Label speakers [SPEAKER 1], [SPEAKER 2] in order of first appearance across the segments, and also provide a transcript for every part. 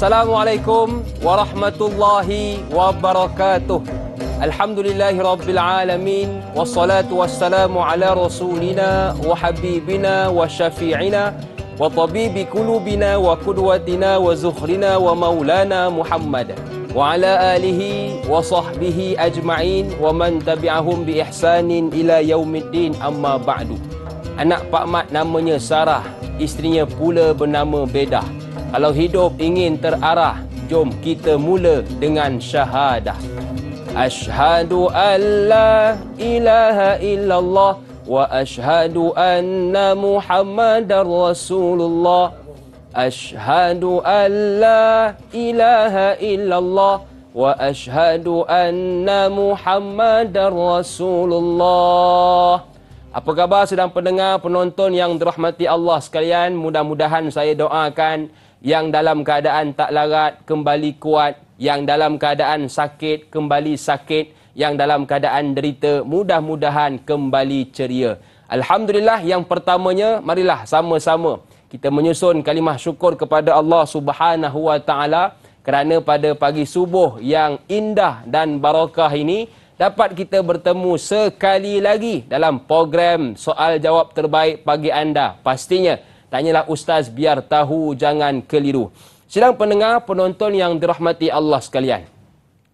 [SPEAKER 1] Assalamualaikum warahmatullahi wabarakatuh. Alhamdulillahi rabbil alamin. Wassalatu wassalamu ala rasulina wa habibina wa syafi'ina wa tabibi kulubina wa qudwatina wa zukhrina wa maulana Muhammad wa ala alihi wa sahbihi ajma'in wa man tabi'ahum bi ihsanin ila yaumiddin, amma ba'du. Anak Pak Mat namanya Sarah, isterinya pula bernama Bedah. Kalau hidup ingin terarah, jom kita mula dengan syahadah. Asyhadu an la ilaha illallah wa asyhadu anna Muhammadar Rasulullah. Asyhadu an la ilaha illallah wa asyhadu anna Muhammadar Rasulullah. Apa khabar sedang pendengar, penonton yang dirahmati Allah sekalian? Mudah-mudahan saya doakan yang dalam keadaan tak larat kembali kuat, yang dalam keadaan sakit kembali sakit, yang dalam keadaan derita mudah-mudahan kembali ceria. Alhamdulillah, yang pertamanya marilah sama-sama kita menyusun kalimah syukur kepada Allah Subhanahu wa taala kerana pada pagi subuh yang indah dan barakah ini dapat kita bertemu sekali lagi dalam program soal jawab terbaik pagi anda. Pastinya tanyalah Ustaz biar tahu, jangan keliru. Sedang pendengar, penonton yang dirahmati Allah sekalian.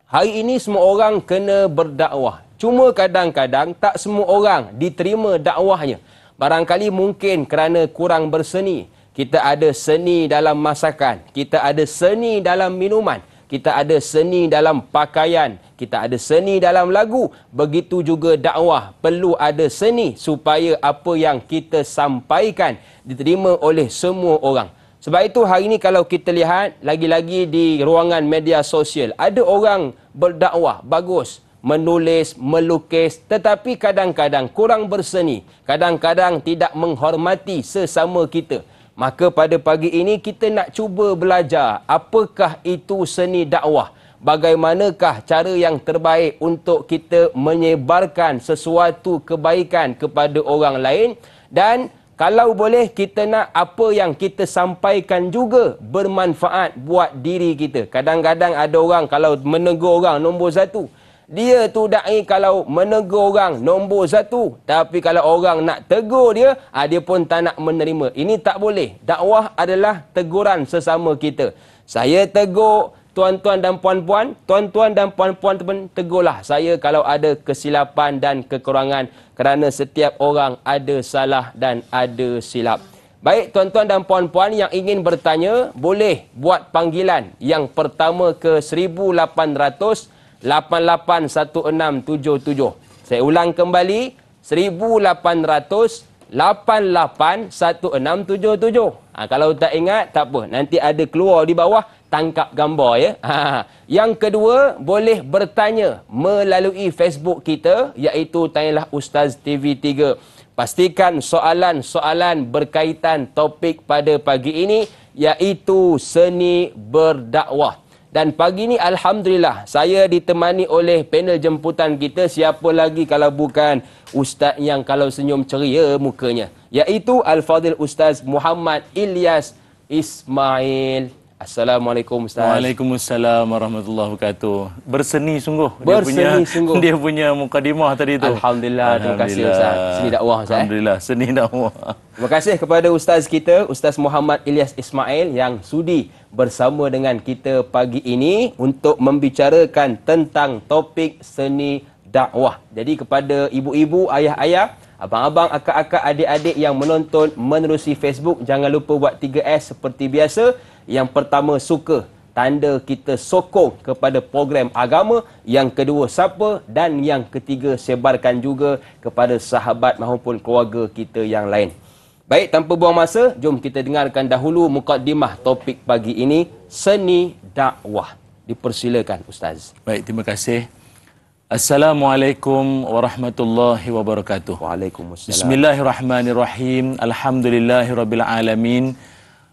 [SPEAKER 1] Hari ini semua orang kena berdakwah. Cuma kadang-kadang tak semua orang diterima dakwahnya. Barangkali mungkin kerana kurang berseni. Kita ada seni dalam masakan, kita ada seni dalam minuman, kita ada seni dalam pakaian, kita ada seni dalam lagu. Begitu juga dakwah, perlu ada seni supaya apa yang kita sampaikan diterima oleh semua orang. Sebab itu hari ini kalau kita lihat lagi-lagi di ruangan media sosial, ada orang berdakwah bagus, menulis, melukis, tetapi kadang-kadang kurang berseni, kadang-kadang tidak menghormati sesama kita. Maka pada pagi ini kita nak cuba belajar apakah itu seni dakwah. Bagaimanakah cara yang terbaik untuk kita menyebarkan sesuatu kebaikan kepada orang lain, dan kalau boleh kita nak apa yang kita sampaikan juga bermanfaat buat diri kita. Kadang-kadang ada orang kalau menegur orang nombor satu, dia tu da'i kalau menegur orang nombor satu, tapi kalau orang nak tegur dia, dia pun tak nak menerima. Ini tak boleh. Dakwah adalah teguran sesama kita. Saya tegur tuan-tuan dan puan-puan, tuan-tuan dan puan-puan tegurlah saya kalau ada kesilapan dan kekurangan, kerana setiap orang ada salah dan ada silap. Baik tuan-tuan dan puan-puan yang ingin bertanya, boleh buat panggilan yang pertama ke 1800-881677. Saya ulang kembali, 1800-881677. Kalau tak ingat, tak apa. Nanti ada keluar di bawah, tangkap gambar ya. Yang kedua, boleh bertanya melalui Facebook kita, iaitu Tanyalah Ustaz TV3. Pastikan soalan-soalan berkaitan topik pada pagi ini, iaitu seni berdakwah. Dan pagi ini Alhamdulillah saya ditemani oleh panel jemputan kita. Siapa lagi kalau bukan Ustaz yang kalau senyum ceria mukanya, iaitu Al-Fadhil Ustaz Muhammad Ilyas Ismail. Assalamualaikum Ustaz.
[SPEAKER 2] Waalaikumsalam warahmatullahi wabarakatuh. Berseni sungguh.
[SPEAKER 1] Sungguh.
[SPEAKER 2] Dia punya mukadimah tadi tu.
[SPEAKER 1] Alhamdulillah. Terima kasih Ustaz. Seni dakwah Ustaz.
[SPEAKER 2] Alhamdulillah, seni dakwah.
[SPEAKER 1] Terima kasih kepada Ustaz kita, Ustaz Muhammad Ilyas Ismail, yang sudi bersama dengan kita pagi ini untuk membicarakan tentang topik seni dakwah. Jadi kepada ibu-ibu, ayah-ayah, abang-abang, akak-akak, adik-adik yang menonton menerusi Facebook, jangan lupa buat 3S seperti biasa. Yang pertama, suka, tanda kita sokong kepada program agama. Yang kedua, siapa, dan yang ketiga, sebarkan juga kepada sahabat maupun keluarga kita yang lain. Baik, tanpa buang masa, jom kita dengarkan dahulu mukaddimah topik pagi ini, seni dakwah. Dipersilakan Ustaz.
[SPEAKER 2] Baik, terima kasih. Assalamualaikum warahmatullahi wabarakatuh.
[SPEAKER 1] Waalaikumsalam.
[SPEAKER 2] Bismillahirrahmanirrahim. Alhamdulillahirabbil alamin.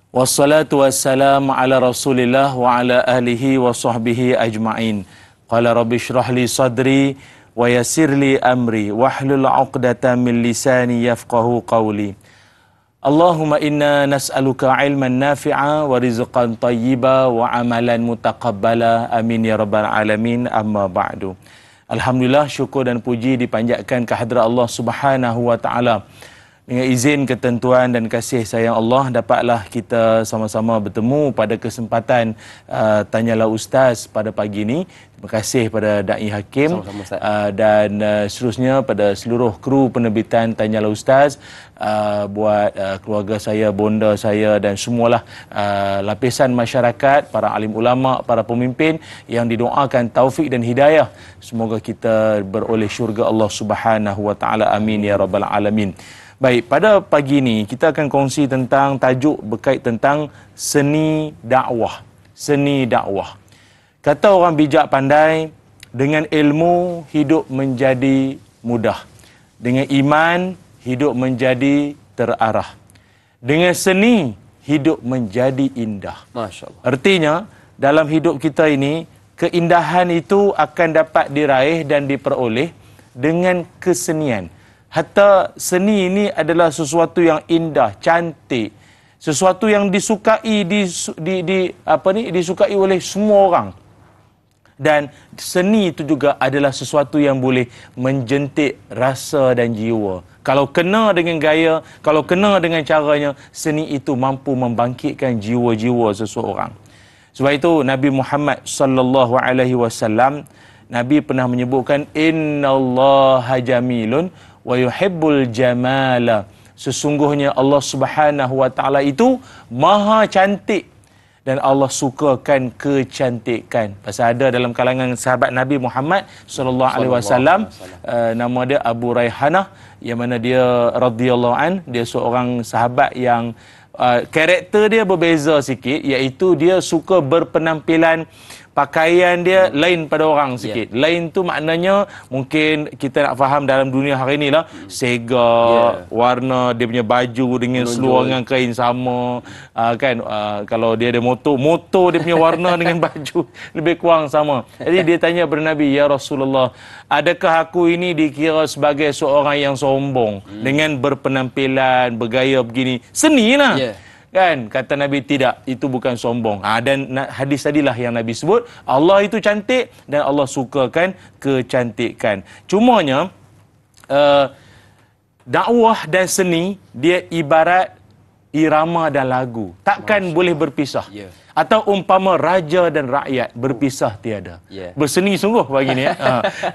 [SPEAKER 2] Wassalatu wassalamu ala Rasulillah wa ala alihi wa sahbihi ajma'in. Qala rabbi shrah li sadri wa yassir li amri wahlul 'uqdatam min lisani yafqahu qawli. Allahumma inna nas'aluka ilman nafi'a wa rizqan tayyiba wa amalan mutaqabbala. Amin ya rabbal alamin. Amma ba'du. Alhamdulillah, syukur dan puji dipanjatkan kehadrat Allah Subhanahu wa taala. Dengan izin, ketentuan dan kasih sayang Allah, dapatlah kita sama-sama bertemu pada kesempatan Tanyalah Ustaz pada pagi ini. Terima kasih pada Da'i Hakim dan seterusnya pada seluruh kru penerbitan Tanyalah Ustaz, buat keluarga saya, bonda saya dan semualah lapisan masyarakat, para alim ulama, para pemimpin yang didoakan taufik dan hidayah. Semoga kita beroleh syurga Allah Subhanahu wa taala. Amin ya rabbal alamin. Baik, pada pagi ini kita akan kongsi tentang tajuk berkait tentang seni dakwah. Seni dakwah. Kata orang bijak pandai, dengan ilmu hidup menjadi mudah. Dengan iman hidup menjadi terarah. Dengan seni hidup menjadi indah.
[SPEAKER 1] Masya Allah.
[SPEAKER 2] Artinya, dalam hidup kita ini, keindahan itu akan dapat diraih dan diperoleh dengan kesenian. Hatta seni ini adalah sesuatu yang indah, cantik, sesuatu yang disukai disukai oleh semua orang. Dan seni itu juga adalah sesuatu yang boleh menjentik rasa dan jiwa. Kalau kena dengan gaya, kalau kena dengan caranya, seni itu mampu membangkitkan jiwa-jiwa seseorang. Sebab itu Nabi Muhammad sallallahu alaihi wasallam, Nabi pernah menyebutkan innallaha jamilun wa yuhibbul jamala. Sesungguhnya Allah Subhanahu wa taala itu maha cantik dan Allah sukakan kecantikan. Pasal ada dalam kalangan sahabat Nabi Muhammad sallallahu alaihi wasallam, nama dia Abu Raihanah, yang mana dia radhiyallahu an, dia seorang sahabat yang karakter dia berbeza sikit, iaitu dia suka berpenampilan, pakaian dia lain pada orang sikit. Lain tu maknanya mungkin kita nak faham dalam dunia hari ni lah. Sega, warna dia punya baju dengan seluar dengan kain sama. Kan, kalau dia ada motor dia punya warna dengan baju lebih kurang sama. Jadi dia tanya kepada Nabi, ya Rasulullah, adakah aku ini dikira sebagai seorang yang sombong dengan berpenampilan, bergaya begini? Seni lah. Kan, kata Nabi, tidak, itu bukan sombong. Dan hadis tadilah yang Nabi sebut, Allah itu cantik dan Allah sukakan kecantikan. Cumanya dakwah dan seni dia ibarat irama dan lagu, takkan boleh berpisah. Atau umpama raja dan rakyat berpisah tiada. Berseni sungguh pagi ni.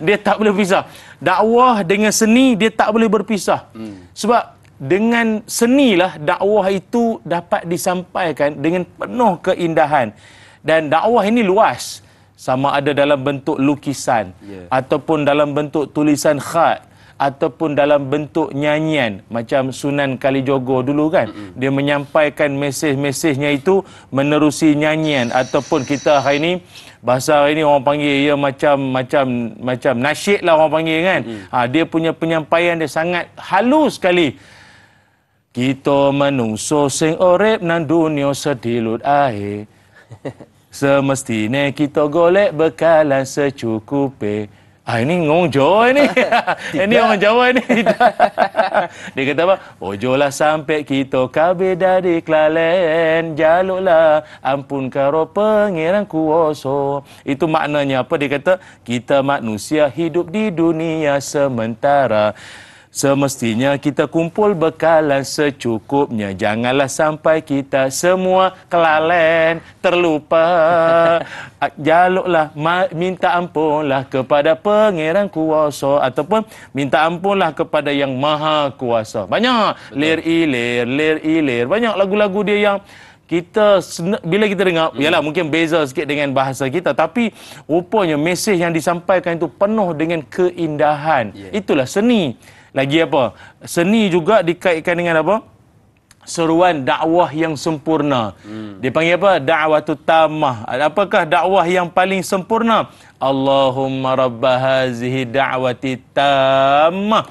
[SPEAKER 2] Dia tak boleh pisah. Dakwah dengan seni dia tak boleh berpisah. Sebab dengan senilah dakwah itu dapat disampaikan dengan penuh keindahan. Dan dakwah ini luas. Sama ada dalam bentuk lukisan, ataupun dalam bentuk tulisan khat, ataupun dalam bentuk nyanyian. Macam Sunan Kalijogo dulu kan. Dia menyampaikan mesej-mesejnya itu menerusi nyanyian. Ataupun kita hari ini, bahasa hari ini orang panggil ia macam nasyid lah orang panggil kan. Dia punya penyampaian dia sangat halus sekali. Kita menungso sing urip nang dunia sedilut air. Semestinya kita golek bekalan secukupe. Ini ngomong Jawa ni. Ini orang Jawa ni. Dia kata apa? Ojolah sampai kita kabeh dari Klalen, jaluklah ampun karo pangeran kuasa. Itu maknanya apa? Dia kata kita manusia hidup di dunia sementara. Semestinya kita kumpul bekalan secukupnya. Janganlah sampai kita semua kelalen, terlupa. Jaluklah, minta ampunlah kepada pangeran kuasa. Ataupun minta ampunlah kepada yang maha kuasa. Banyak. Lir ilir. Banyak lagu-lagu dia yang kita, bila kita dengar, yalah mungkin beza sikit dengan bahasa kita, tapi rupanya mesej yang disampaikan itu penuh dengan keindahan. Itulah seni. Lagi apa? Seni juga dikaitkan dengan apa? Seruan dakwah yang sempurna. Dia panggil apa? Da'watut tammah. Apakah dakwah yang paling sempurna? Allahumma rabba hazihi da'wati tammah.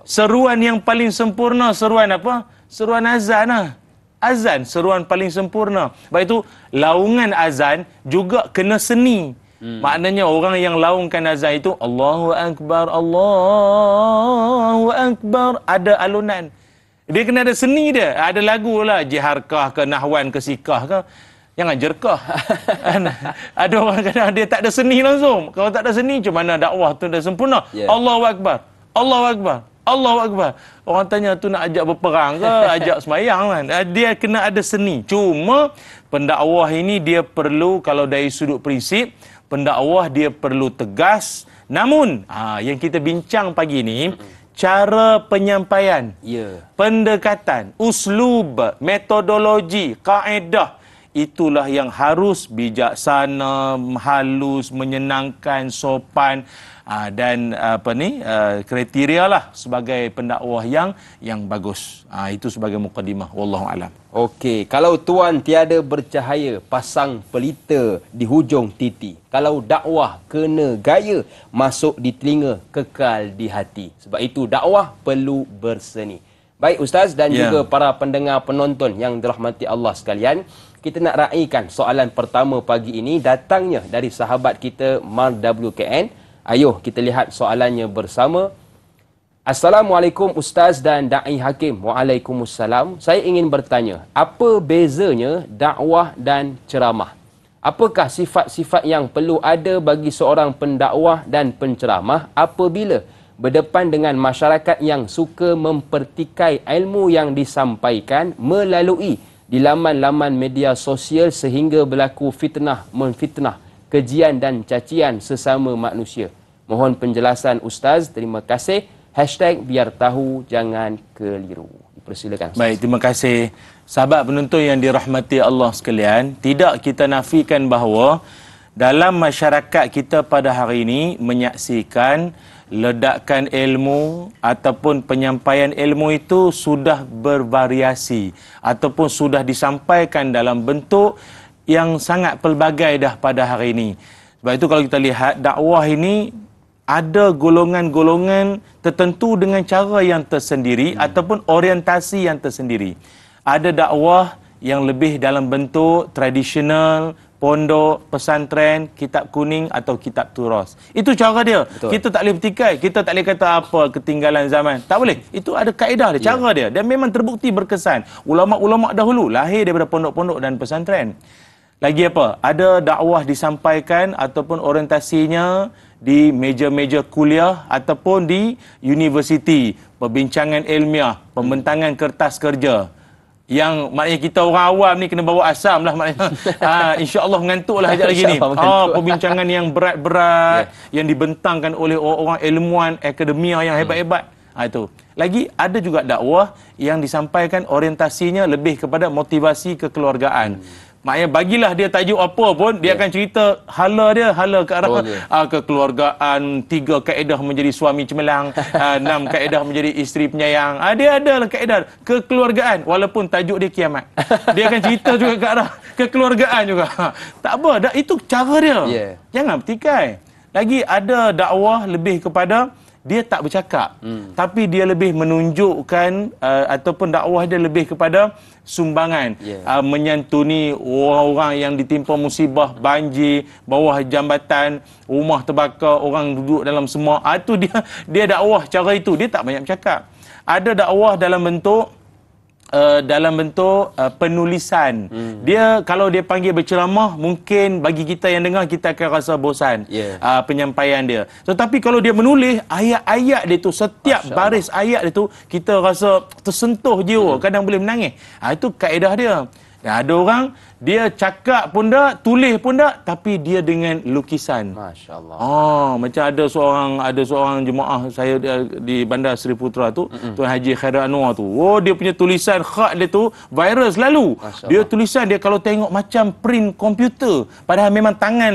[SPEAKER 2] Seruan yang paling sempurna, seruan apa? Seruan azan lah. Azan, seruan paling sempurna. Sebab itu, laungan azan juga kena seni. Maknanya orang yang laungkan azan itu Allahu Akbar, Allahu Akbar, ada alunan. Dia kena ada seni dia. Ada lagu lah, jiharkah ke, nahwan ke, sikah ke. Jangan jerkah. Ada orang kadang dia tak ada seni langsung. Kalau tak ada seni, macam mana dakwah tu dah sempurna? Yeah. Allahu Akbar. Allahu Akbar. Allahu Akbar. Orang tanya tu nak ajak berperang ke, ajak semayang kan. Dia kena ada seni. Cuma pendakwah ini dia perlu, kalau dari sudut prinsip, pendakwah dia perlu tegas. Namun, yang kita bincang pagi ni, cara penyampaian, pendekatan, uslub, metodologi, kaedah, itulah yang harus bijaksana, halus, menyenangkan, sopan, dan kriteria lah sebagai pendakwah yang bagus. Itu sebagai mukadimah. Wallahu alam.
[SPEAKER 1] Okey, kalau tuan tiada bercahaya, pasang pelita di hujung titi. Kalau dakwah kena gaya, masuk di telinga, kekal di hati. Sebab itu dakwah perlu berseni. Baik Ustaz dan juga para pendengar penonton yang dirahmati Allah sekalian, kita nak raikan soalan pertama pagi ini datangnya dari sahabat kita Mar WKN. Ayuh kita lihat soalannya bersama. Assalamualaikum Ustaz dan Da'i Hakim. Waalaikumsalam. Saya ingin bertanya, apa bezanya dakwah dan ceramah? Apakah sifat-sifat yang perlu ada bagi seorang pendakwah dan penceramah apabila berdepan dengan masyarakat yang suka mempertikai ilmu yang disampaikan melalui di laman-laman media sosial sehingga berlaku fitnah memfitnah, kejian dan cacian sesama manusia? Mohon penjelasan Ustaz. Terima kasih. #biar tahu jangan keliru. Dipersilakan Ustaz.
[SPEAKER 2] Baik, terima kasih. Sahabat penonton yang dirahmati Allah sekalian, tidak kita nafikan bahawa dalam masyarakat kita pada hari ini menyaksikan ledakan ilmu ataupun penyampaian ilmu itu sudah bervariasi ataupun sudah disampaikan dalam bentuk yang sangat pelbagai dah pada hari ini. Sebab itu kalau kita lihat dakwah ini ada golongan-golongan tertentu dengan cara yang tersendiri ataupun orientasi yang tersendiri. Ada dakwah yang lebih dalam bentuk tradisional, pondok, pesantren, kitab kuning atau kitab turas. Itu cara dia. Betul. Kita tak boleh bertikai. Kita tak boleh kata apa ketinggalan zaman. Tak boleh. Itu ada kaedah dia, cara dia. Dan memang terbukti berkesan. Ulama-ulama dahulu lahir daripada pondok-pondok dan pesantren. Lagi apa? Ada dakwah disampaikan ataupun orientasinya di meja-meja kuliah ataupun di universiti, perbincangan ilmiah, pembentangan kertas kerja. Yang maknanya kita orang awam ni kena bawa asam lah maknanya. InsyaAllah mengantuk lah sekejap lagi ni. Perbincangan yang berat-berat, yang dibentangkan oleh orang-orang ilmuwan akademia yang hebat-hebat. Itu. Lagi ada juga dakwah yang disampaikan orientasinya lebih kepada motivasi kekeluargaan. Maknanya bagilah dia tajuk apa pun, dia akan cerita hala ke arah kekeluargaan, 3 kaedah menjadi suami cemerlang, 6 kaedah menjadi isteri penyayang. Dia adalah kaedah kekeluargaan walaupun tajuk dia kiamat. Dia akan cerita juga ke arah kekeluargaan juga. Tak apa, itu cara dia. Jangan bertikai. Lagi ada dakwah lebih kepada dia tak bercakap, tapi dia lebih menunjukkan ataupun dakwah dia lebih kepada sumbangan, menyantuni orang-orang yang ditimpa musibah banjir, bawah jambatan, rumah terbakar, orang duduk dalam semak. Itu dia dakwah cara itu. Dia tak banyak bercakap. Ada dakwah dalam bentuk penulisan. Dia kalau dia panggil berceramah, mungkin bagi kita yang dengar kita akan rasa bosan penyampaian dia. Tetapi kalau dia menulis ayat-ayat dia tu, setiap baris ayat dia tu kita rasa tersentuh jiwa, kadang boleh menangis. Itu kaedah dia. Ada orang dia cakap pun tak, tulis pun tak, tapi dia dengan lukisan. Masya-Allah. Macam ada seorang jemaah saya di Bandar Seri Putra tu, Tuan Haji Khairul Anwar tu. Dia punya tulisan khat dia tu viral selalu. Dia tulisan dia kalau tengok macam print komputer, padahal memang tangan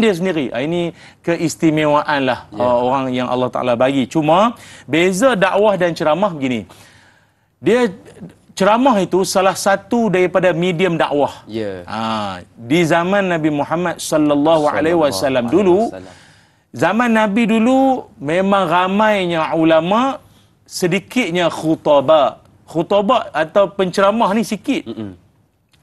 [SPEAKER 2] dia sendiri. Ini keistimewaan lah orang yang Allah Ta'ala bagi. Cuma beza dakwah dan ceramah begini. Ceramah itu salah satu daripada medium dakwah. Di zaman Nabi Muhammad sallallahu alaihi wasallam dulu, zaman Nabi dulu memang ramainya ulama, sedikitnya khutbah. Khutbah atau penceramah ni sikit.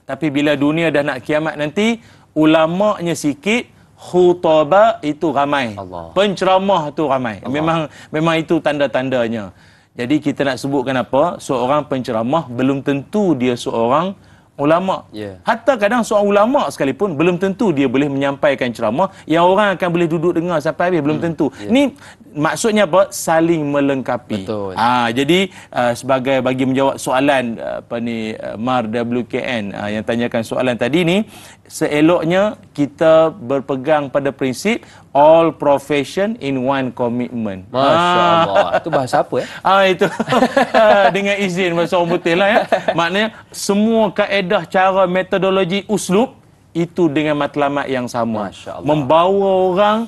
[SPEAKER 2] Tapi bila dunia dah nak kiamat nanti, ulamanya sikit, khutbah itu ramai. Penceramah tu ramai. Memang itu tanda-tandanya. Jadi kita nak sebutkan apa? Seorang penceramah belum tentu dia seorang ulama. Hatta kadang seorang ulama sekalipun belum tentu dia boleh menyampaikan ceramah yang orang akan boleh duduk dengar sampai habis, belum tentu. Ni maksudnya apa? Saling melengkapi.
[SPEAKER 1] Betul.
[SPEAKER 2] Jadi sebagai bagi menjawab soalan Mar WKN yang tanyakan soalan tadi ni, seeloknya kita berpegang pada prinsip all profession in one commitment.
[SPEAKER 1] Masya Allah. Itu bahasa apa
[SPEAKER 2] Itu dengan izin bahasa orang putih lah ya. Maknanya semua kaedah, cara, metodologi, uslub itu dengan matlamat yang sama. Membawa orang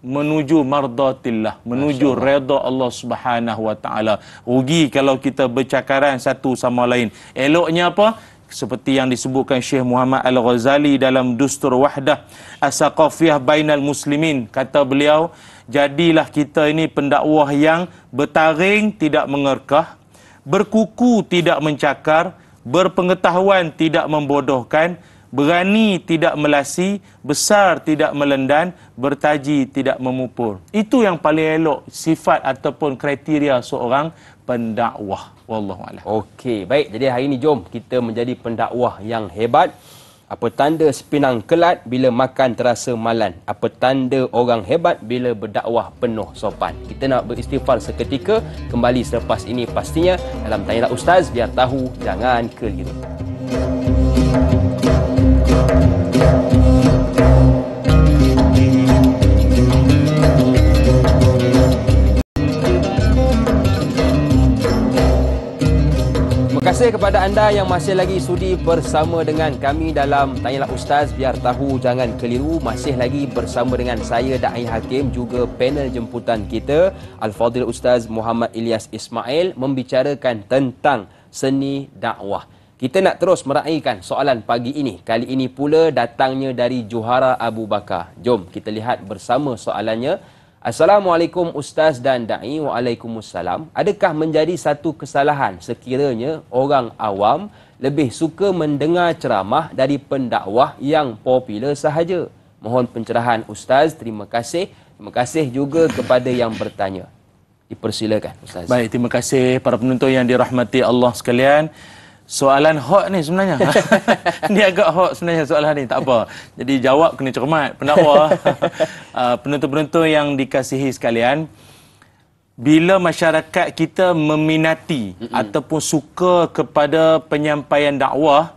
[SPEAKER 2] menuju mardatillah, menuju redha Allah Subhanahu wa taala. Rugi kalau kita bercakaran satu sama lain. Eloknya apa? Seperti yang disebutkan Syekh Muhammad Al-Ghazali dalam Dustur Wahdah As-Saqafiyah Bainal Muslimin. Kata beliau, jadilah kita ini pendakwah yang bertaring tidak mengerkah, berkuku tidak mencakar, berpengetahuan tidak membodohkan, berani tidak melasi, besar tidak melendan, bertaji tidak memupur. Itu yang paling elok sifat ataupun kriteria seorang pendakwah. Wallahu a'lam.
[SPEAKER 1] Okey, baik. Jadi hari ini jom kita menjadi pendakwah yang hebat. Apa tanda sepinang kelat bila makan terasa malan? Apa tanda orang hebat bila berdakwah penuh sopan? Kita nak beristighfar seketika, kembali selepas ini pastinya dalam Tanyalah Ustaz, biar tahu jangan keliru. Terima kasih kepada anda yang masih lagi sudi bersama dengan kami dalam Tanyalah Ustaz, biar tahu jangan keliru. Masih lagi bersama dengan saya Da'i Hakim, juga panel jemputan kita Al-Fadhil Ustaz Muhammad Ilyas Ismail, membicarakan tentang seni dakwah. Kita nak terus meraihkan soalan pagi ini. Kali ini pula datangnya dari Johara Abu Bakar. Jom kita lihat bersama soalannya. Assalamualaikum Ustaz dan Da'i. Waalaikumsalam. Adakah menjadi satu kesalahan sekiranya orang awam lebih suka mendengar ceramah dari pendakwah yang popular sahaja? Mohon pencerahan Ustaz. Terima kasih. Terima kasih juga kepada yang bertanya. Dipersilakan Ustaz.
[SPEAKER 2] Baik, terima kasih para penonton yang dirahmati Allah sekalian. Soalan hot ni sebenarnya. Ni agak hot sebenarnya soalan ni. Tak apa. Jadi jawab kena cermat. Pendakwa. Penonton-penonton yang dikasihi sekalian. Bila masyarakat kita meminati ataupun suka kepada penyampaian dakwah,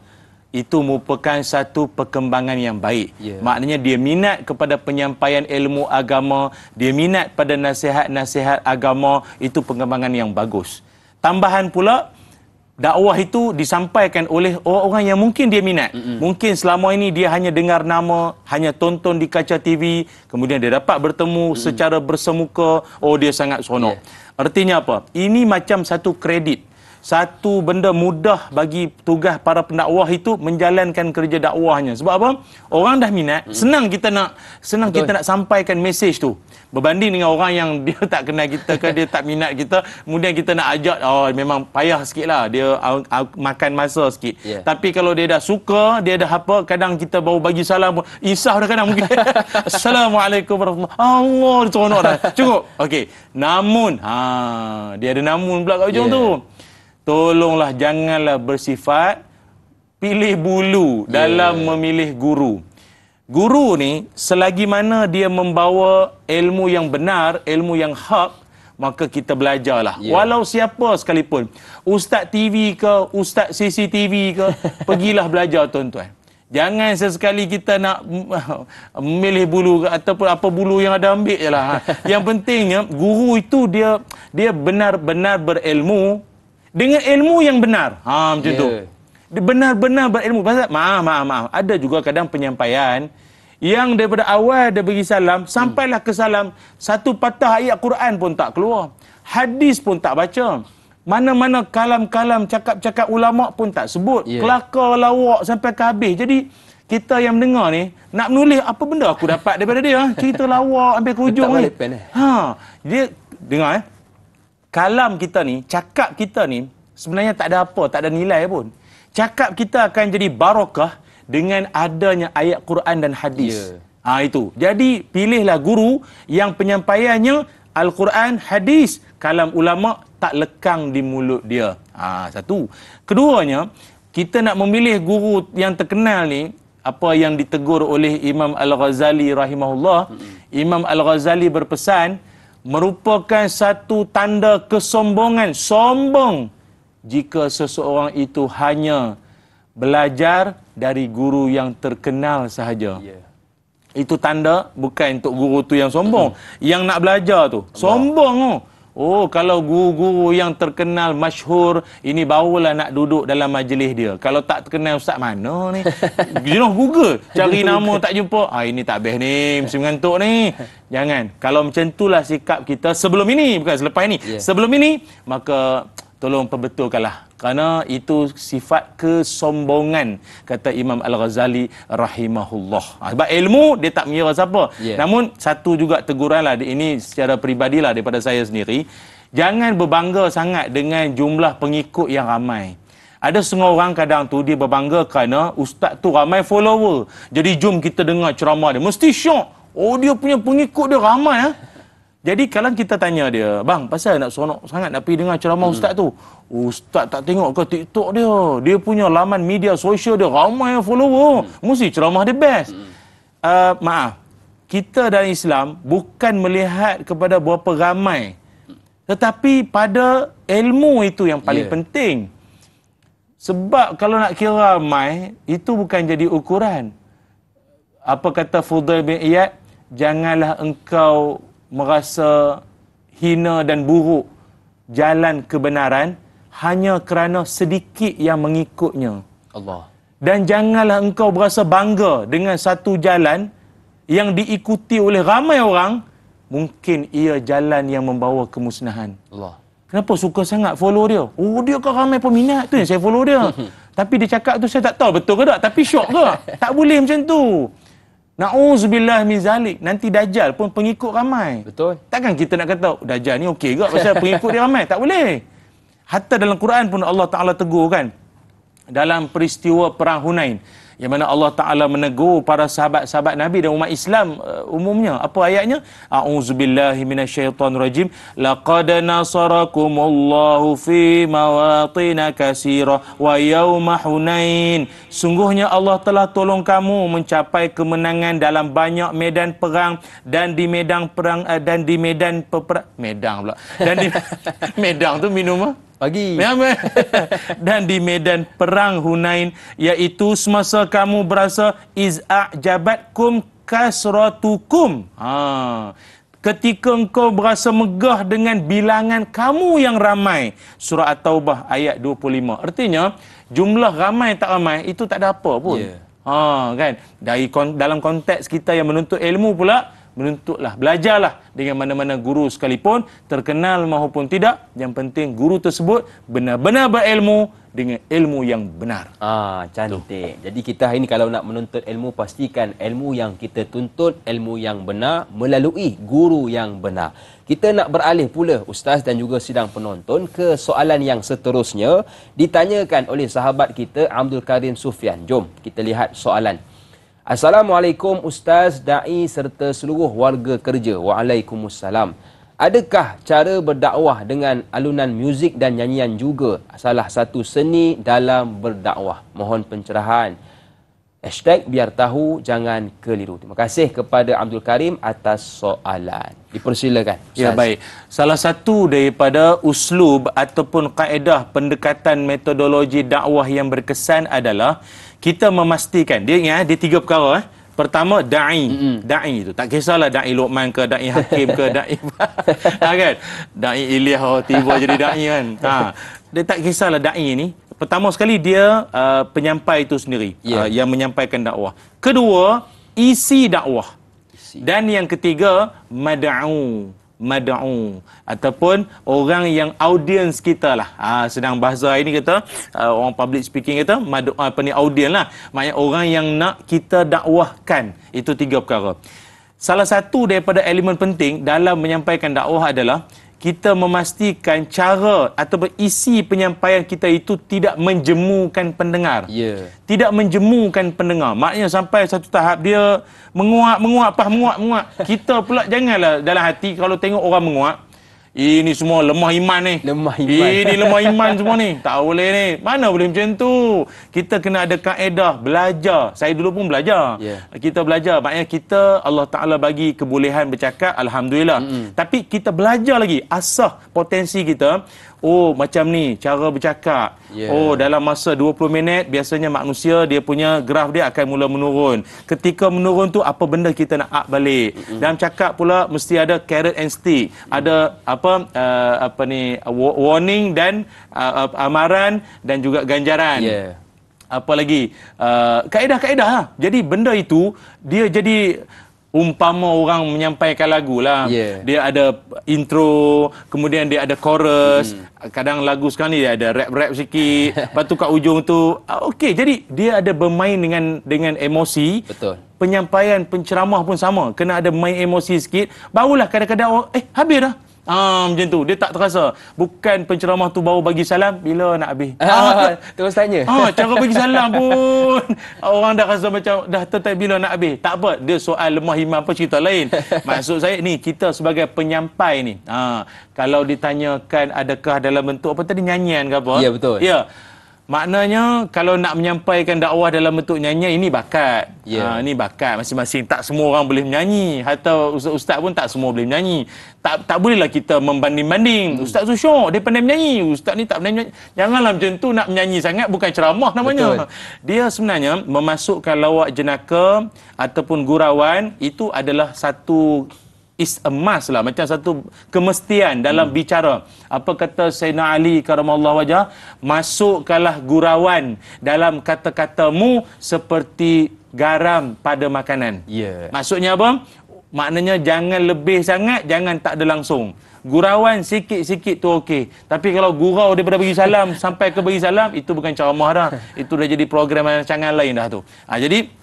[SPEAKER 2] itu merupakan satu perkembangan yang baik. Maknanya dia minat kepada penyampaian ilmu agama, dia minat pada nasihat-nasihat agama, itu perkembangan yang bagus. Tambahan pula, dakwah itu disampaikan oleh orang-orang yang mungkin dia minat. Mungkin selama ini dia hanya dengar nama, hanya tonton di kaca TV, kemudian dia dapat bertemu secara bersemuka, dia sangat seronok. Artinya apa? Ini macam satu kredit. Satu benda mudah bagi tugas para pendakwah itu menjalankan kerja dakwahnya. Sebab apa? Orang dah minat, senang kita nak sampaikan mesej tu. Berbanding dengan orang yang dia tak kenal kita ke, dia tak minat kita, kemudian kita nak ajak, memang payah sikit lah, dia makan masa sikit. Tapi kalau dia dah suka, dia dah apa, kadang kita baru bagi salam pun, isah dah kadang mungkin. Assalamualaikum warahmatullahi wabarakatuh. Allah, dia seronok dah. Cukup. Okey. Namun, dia ada namun pula kat ujung tu. Tolonglah janganlah bersifat pilih bulu dalam memilih guru. Guru ni selagi mana dia membawa ilmu yang benar, ilmu yang hak, maka kita belajarlah. Walau siapa sekalipun, ustaz TV ke, ustaz CCTV ke, pergilah belajar tuan-tuan. Jangan sesekali kita nak memilih bulu ataupun apa bulu yang ada, ambil je lah. Yang pentingnya guru itu dia benar-benar berilmu dengan ilmu yang benar. Macam tu. Dia benar-benar berilmu. Maaf. Ada juga kadang penyampaian yang daripada awal dia bagi salam, sampailah ke salam, satu patah ayat Quran pun tak keluar. Hadis pun tak baca. Mana-mana kalam-kalam, cakap-cakap ulama' pun tak sebut. Kelakar lawak sampai ke habis. Jadi, kita yang mendengar ni, nak menulis apa benda aku dapat daripada dia. Cerita lawak sampai ke hujung ni. Dia, dengar kalam kita ni, cakap kita ni, sebenarnya tak ada apa, tak ada nilai pun. Cakap kita akan jadi barakah dengan adanya ayat Quran dan hadis. Itu. Jadi, pilihlah guru yang penyampaiannya Al-Quran, hadis, kalam ulama tak lekang di mulut dia. Satu. Keduanya, kita nak memilih guru yang terkenal ni, apa yang ditegur oleh Imam Al-Ghazali rahimahullah. Imam Al-Ghazali berpesan, merupakan satu tanda kesombongan, sombong jika seseorang itu hanya belajar dari guru yang terkenal sahaja. Itu tanda bukan untuk guru tu yang sombong. Yang nak belajar tu sombong tu. Oh, kalau guru-guru yang terkenal, masyhur, ini barulah nak duduk dalam majlis dia. Kalau tak terkenal, ustaz mana ni? Google, cari nama tak jumpa. Ini tak best ni, mesti mengantuk ni. Jangan. Kalau macam itulah sikap kita sebelum ini, bukan selepas ini. Sebelum ini, maka tolong perbetulkanlah. Kerana itu sifat kesombongan, kata Imam Al-Ghazali rahimahullah. Sebab ilmu, dia tak mengira siapa. Namun, satu juga teguranlah, ini secara peribadilah daripada saya sendiri. Jangan berbangga sangat dengan jumlah pengikut yang ramai. Ada setengah orang kadang tu, dia berbangga kerana ustaz tu ramai follower. Jadi, jom kita dengar ceramah dia. Mesti syok. Oh, dia punya pengikut dia ramai. Jadi kalau kita tanya dia, bang, pasal nak seronok sangat nak pergi dengar ceramah ustaz tu? Ustaz tak tengok ke TikTok dia? Dia punya laman media sosial dia ramai follower. Mesti ceramah dia best. Maaf, kita dalam Islam bukan melihat kepada berapa ramai, tetapi pada ilmu itu yang paling penting. Sebab kalau nak kira ramai, itu bukan jadi ukuran. Apa kata Fudail bin Iyad? Janganlah engkau merasa hina dan buruk jalan kebenaran hanya kerana sedikit yang mengikutnya.
[SPEAKER 1] Allah.
[SPEAKER 2] Dan janganlah engkau berasa bangga dengan satu jalan yang diikuti oleh ramai orang, mungkin ia jalan yang membawa kemusnahan. Allah. Kenapa suka sangat follow dia? Oh, dia kan ramai peminat tu yang saya follow dia. Tapi dia cakap tu saya tak tahu betul ke tak, tapi syok ke? Tak boleh macam tu. Na'udzubillah min zalik. Nanti Dajjal pun pengikut ramai. Betul. Takkan kita nak kata, Dajjal ni okey ke pasal pengikut dia ramai? Tak boleh. Hatta dalam Quran pun Allah Ta'ala tegur kan. Dalam peristiwa Perang Hunain. Yang mana Allah Ta'ala menegur para sahabat-sahabat Nabi dan umat Islam umumnya. Apa ayatnya? A'udzubillahi minasyaitonirrajim. Laqad nasarakumullahu fi mawatina katsira wa yauma Hunain. Sungguhnya Allah telah tolong kamu mencapai kemenangan dalam banyak medan perang dan di medan perang dan di medan medang pula. Dan di medang tu minum pagi. Dan di medan perang Hunain, iaitu semasa kamu berasa iz'ajabatkum kasratukum. Ketika engkau berasa megah dengan bilangan kamu yang ramai. Surah At-Taubah ayat 25. Artinya, jumlah ramai tak ramai, itu tak ada apa pun. Kan? Dalam konteks kita yang menuntut ilmu pula, menuntutlah, belajarlah dengan mana-mana guru sekalipun, terkenal maupun tidak. Yang penting guru tersebut benar-benar berilmu dengan ilmu yang benar.
[SPEAKER 1] Cantik. Jadi kita hari ini kalau nak menuntut ilmu, pastikan ilmu yang kita tuntut, ilmu yang benar melalui guru yang benar. Kita nak beralih pula, Ustaz dan juga sidang penonton, ke soalan yang seterusnya. Ditanyakan oleh sahabat kita, Abdul Karim Sufyan. Jom kita lihat soalan. Assalamualaikum Ustaz, Da'i serta seluruh warga kerja. Waalaikumsalam. Adakah cara berdakwah dengan alunan muzik dan nyanyian juga salah satu seni dalam berdakwah? Mohon pencerahan. #biar tahu, jangan keliru. Terima kasih kepada Abdul Karim atas soalan. Dipersilakan, Ustaz.
[SPEAKER 2] Ya, baik. Salah satu daripada uslub ataupun kaedah pendekatan metodologi dakwah yang berkesan adalah kita memastikan, dia ingat dia tiga perkara. Pertama, da'i. Da'i tu tak kisahlah da'i Luqman ke, da'i Hakim ke, da'i kan? Da'i Ilyas tiba jadi da'i kan. Dia tak kisahlah da'i ni. Pertama sekali dia penyampai itu sendiri, yang menyampaikan dakwah. Kedua, isi dakwah. Dan yang ketiga, mad'u ataupun orang yang audiens kita lah. Sedang bahasa ini kata orang public speaking kata audiens lah. Maknanya orang yang nak kita dakwahkan. Itu tiga perkara. Salah satu daripada elemen penting dalam menyampaikan dakwah adalah kita memastikan cara atau isi penyampaian kita itu tidak menjemukan pendengar.
[SPEAKER 1] Ya.
[SPEAKER 2] Tidak menjemukan pendengar. Maknanya sampai satu tahap dia menguap. Kita pula janganlah dalam hati kalau tengok orang menguap, ini semua lemah iman ni.
[SPEAKER 1] Lemah iman.
[SPEAKER 2] Ini lemah iman semua ni. Tak boleh ni. Mana boleh macam tu. Kita kena ada kaedah belajar. Saya dulu pun belajar.
[SPEAKER 1] Yeah.
[SPEAKER 2] Kita belajar. Maknanya kita Allah Ta'ala bagi kebolehan bercakap. Alhamdulillah. Tapi kita belajar lagi. Asah potensi kita. Oh, macam ni cara bercakap.
[SPEAKER 1] Yeah.
[SPEAKER 2] Oh, dalam masa 20 minit biasanya manusia dia punya graf dia akan mula menurun. Ketika menurun tu apa benda kita nak up balik. Dalam cakap pula mesti ada carrot and stick. Ada warning dan amaran dan juga ganjaran.
[SPEAKER 1] Yeah.
[SPEAKER 2] Apa lagi? Kaedah-kaedah lah. Jadi benda itu dia jadi umpama orang menyampaikan lagu lah.
[SPEAKER 1] Yeah.
[SPEAKER 2] Dia ada intro, kemudian dia ada chorus. Kadang lagu sekarang ni dia ada rap-rap sikit. Lepas tu kat ujung tu, okey. Jadi dia ada bermain dengan emosi.
[SPEAKER 1] Betul.
[SPEAKER 2] Penyampaian penceramah pun sama. Kena ada main emosi sikit. Barulah kadang-kadang orang, habis dah. Macam tu. Dia tak terasa. Bukan penceramah tu baru bagi salam, bila nak habis.
[SPEAKER 1] Terus tanya.
[SPEAKER 2] Cara bagi salam pun orang dah rasa macam dah tertarik bila nak habis. Tak apa, dia soal lemah iman apa cerita lain. Maksud saya ni, kita sebagai penyampai ni, kalau ditanyakan adakah dalam bentuk apa tadi, nyanyian ke apa?
[SPEAKER 1] Ya, betul.
[SPEAKER 2] Ya. Maknanya kalau nak menyampaikan dakwah dalam bentuk nyanyian, ini bakat.
[SPEAKER 1] Yeah.
[SPEAKER 2] Ini bakat masing-masing. Tak semua orang boleh menyanyi. Atau ustaz-ustaz pun tak semua boleh menyanyi. Tak bolehlah kita membanding-banding. Ustaz tu syok, dia pandai menyanyi. Ustaz ni tak pandai menyanyi. Janganlah macam tu, nak menyanyi sangat bukan ceramah namanya.
[SPEAKER 1] Betul.
[SPEAKER 2] Dia sebenarnya memasukkan lawak jenaka ataupun gurauan, itu adalah satu is a must lah, macam satu kemestian dalam bicara. Apa kata Sayyidina Ali karamallahu wajah, masukkanlah gurauan dalam kata-katamu seperti garam pada makanan.
[SPEAKER 1] Ya.
[SPEAKER 2] Maksudnya apa? Maknanya jangan lebih sangat, jangan tak ada langsung. Gurauan sikit-sikit tu okey. Tapi kalau gurau daripada bagi salam sampai ke bagi salam, itu bukan ceramah dah. Itu dah jadi program rancangan lain dah tu. Jadi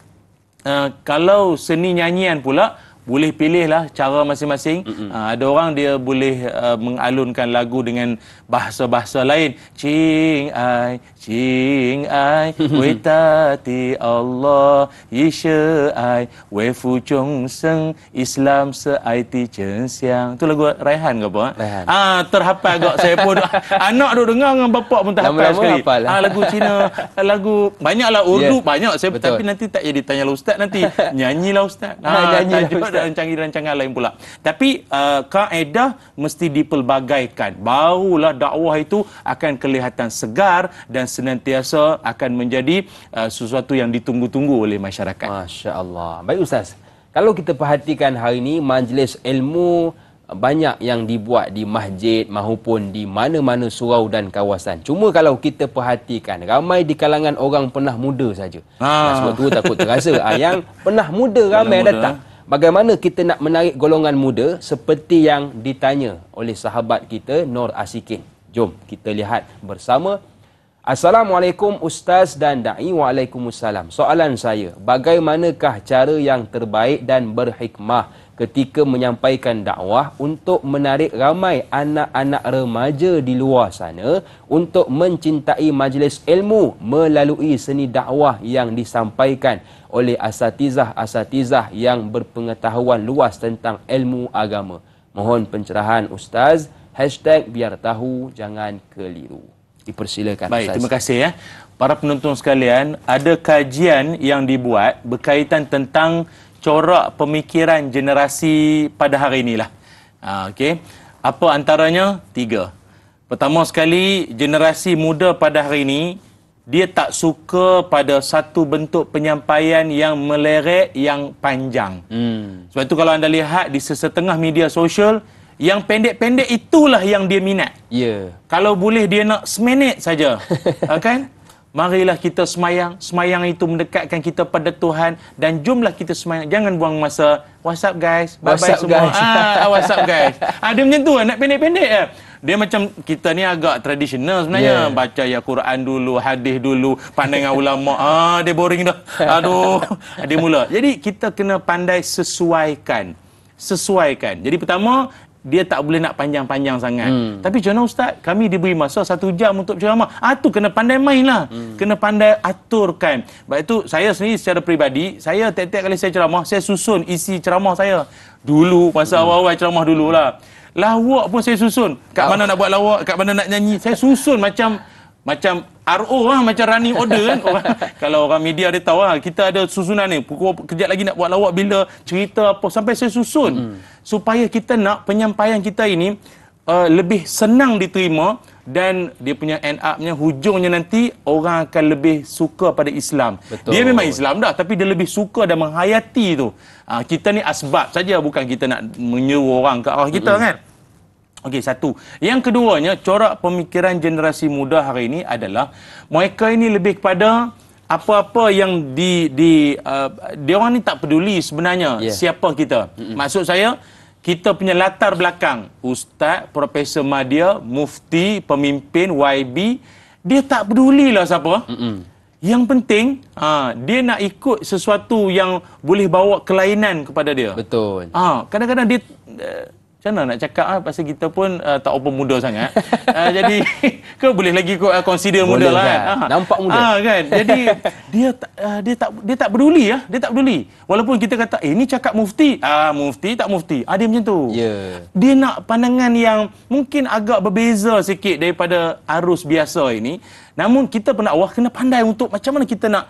[SPEAKER 2] kalau seni nyanyian pula, boleh pilihlah cara masing-masing. Ada orang dia boleh mengalunkan lagu dengan bahasa-bahasa lain. Cing ai, wei tati Allah, yishe ai, wei fu chung seng, Islam se ai ti chen siang. Tu lagu Raihan ke apa?
[SPEAKER 1] Raihan.
[SPEAKER 2] Terhafal agak saya pun. Anak duk dengar dengan bapak pun terhafal
[SPEAKER 1] Lama-lama
[SPEAKER 2] sekali.
[SPEAKER 1] hafal lah.
[SPEAKER 2] Lagu Cina, lagu banyaklah Urdu,
[SPEAKER 1] Yeah.
[SPEAKER 2] banyak. Saya
[SPEAKER 1] Betul.
[SPEAKER 2] tapi nanti tak jadi tanyalah ustaz nanti. Nyanyilah ustaz.
[SPEAKER 1] Nyanyilah
[SPEAKER 2] Tajuk
[SPEAKER 1] ustaz.
[SPEAKER 2] dan rancangan lain pula. Tapi kaedah mesti dipelbagaikan. Barulah dakwah itu akan kelihatan segar dan senantiasa akan menjadi sesuatu yang ditunggu-tunggu oleh masyarakat.
[SPEAKER 1] Masya Allah. Baik Ustaz, kalau kita perhatikan hari ini majlis ilmu banyak yang dibuat di masjid maupun di mana-mana surau dan kawasan. Cuma kalau kita perhatikan, ramai di kalangan orang pernah muda saja. Sebab tu takut terasa. Yang pernah muda ramai
[SPEAKER 2] muda.
[SPEAKER 1] datang. Bagaimana kita nak menarik golongan muda seperti yang ditanya oleh sahabat kita Nur Asikin. Jom kita lihat bersama. Assalamualaikum Ustaz dan Da'i. Waalaikumsalam. Soalan saya, bagaimanakah cara yang terbaik dan berhikmah ketika menyampaikan dakwah untuk menarik ramai anak-anak remaja di luar sana untuk mencintai majlis ilmu melalui seni dakwah yang disampaikan oleh asatizah-asatizah yang berpengetahuan luas tentang ilmu agama. Mohon pencerahan Ustaz. #biar tahu jangan keliru. Dipersilakan
[SPEAKER 2] Baik,
[SPEAKER 1] Ustaz.
[SPEAKER 2] terima kasih ya. Para penonton sekalian, ada kajian yang dibuat berkaitan tentang corak pemikiran generasi pada hari inilah. Okey. Apa antaranya? 3. Pertama sekali, generasi muda pada hari ini, dia tak suka pada satu bentuk penyampaian yang meleret, yang panjang. Sebab itu kalau anda lihat di sesetengah media sosial, yang pendek-pendek itulah yang dia minat.
[SPEAKER 1] Ya.
[SPEAKER 2] Kalau boleh dia nak seminit saja. Kan? Marilah kita semayang. Semayang itu mendekatkan kita pada Tuhan. Dan jomlah kita semayang. Jangan buang masa. WhatsApp guys. Bye-bye
[SPEAKER 1] WhatsApp
[SPEAKER 2] semua.
[SPEAKER 1] guys.
[SPEAKER 2] WhatsApp guys. Dia macam tu. Nak pendek-pendek. Dia macam kita ni agak tradisional sebenarnya.
[SPEAKER 1] Yeah.
[SPEAKER 2] Baca ya Quran dulu, hadis dulu, pandangan ulama. Dia boring dah. Aduh. Dia mula. Jadi kita kena pandai sesuaikan. Jadi pertama, dia tak boleh nak panjang-panjang sangat. Tapi macam mana Ustaz? Kami diberi masa 1 jam untuk ceramah. Tu kena pandai main lah. Kena pandai aturkan. Sebab itu saya sendiri secara peribadi, saya tiap-tiap kali saya ceramah, saya susun isi ceramah saya. Dulu, masa awal-awal ceramah dululah. Lawak pun saya susun. Kat mana nak buat lawak, kat mana nak nyanyi. Saya susun macam RO lah, macam running order kan. Kalau orang media dia tahu lah, kita ada susunan ni. Kejap lagi nak buat lawak bila, cerita apa, sampai saya susun. Supaya kita nak penyampaian kita ini lebih senang diterima dan dia punya end up-nya, hujungnya nanti orang akan lebih suka pada Islam. Betul. Dia memang Islam dah, tapi dia lebih suka dan menghayati tu. Kita ni asbab saja, bukan kita nak menyuruh orang ke arah kita kan. Okey, satu. Yang keduanya, corak pemikiran generasi muda hari ini adalah mereka ini lebih kepada apa-apa yang dia orang ni tak peduli sebenarnya siapa kita. Maksud saya, kita punya latar belakang, ustaz, profesor madya, mufti, pemimpin, YB, dia tak pedulilah siapa. Yang penting, dia nak ikut sesuatu yang boleh bawa kelainan kepada dia.
[SPEAKER 1] Betul.
[SPEAKER 2] Kadang-kadang dia macam mana nak cakap pasal kita pun tak apa muda sangat. Jadi kau boleh lagi consider boleh muda lah kan.
[SPEAKER 1] Nampak muda.
[SPEAKER 2] Kan. Jadi dia tak peduli dia tak peduli. Walaupun kita kata ni cakap mufti, mufti tak mufti. Dia macam tu. Dia nak pandangan yang mungkin agak berbeza sikit daripada arus biasa ini. Namun kita pendakwah kena pandai untuk macam mana kita nak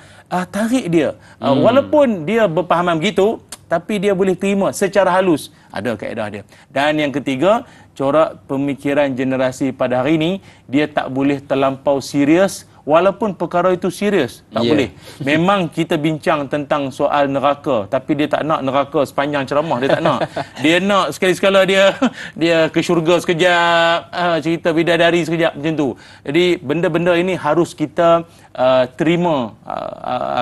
[SPEAKER 2] tarik dia. Walaupun dia berpahaman begitu, tapi dia boleh terima secara halus. Ada kaedah dia. Dan yang ketiga, corak pemikiran generasi pada hari ini, dia tak boleh terlampau serius. Walaupun perkara itu serius, tak boleh. Memang kita bincang tentang soal neraka, tapi dia tak nak neraka sepanjang ceramah, dia tak nak. Dia nak sekali-sekala dia ke syurga sekejap, cerita bidadari sekejap, macam tu. Jadi benda-benda ini harus kita terima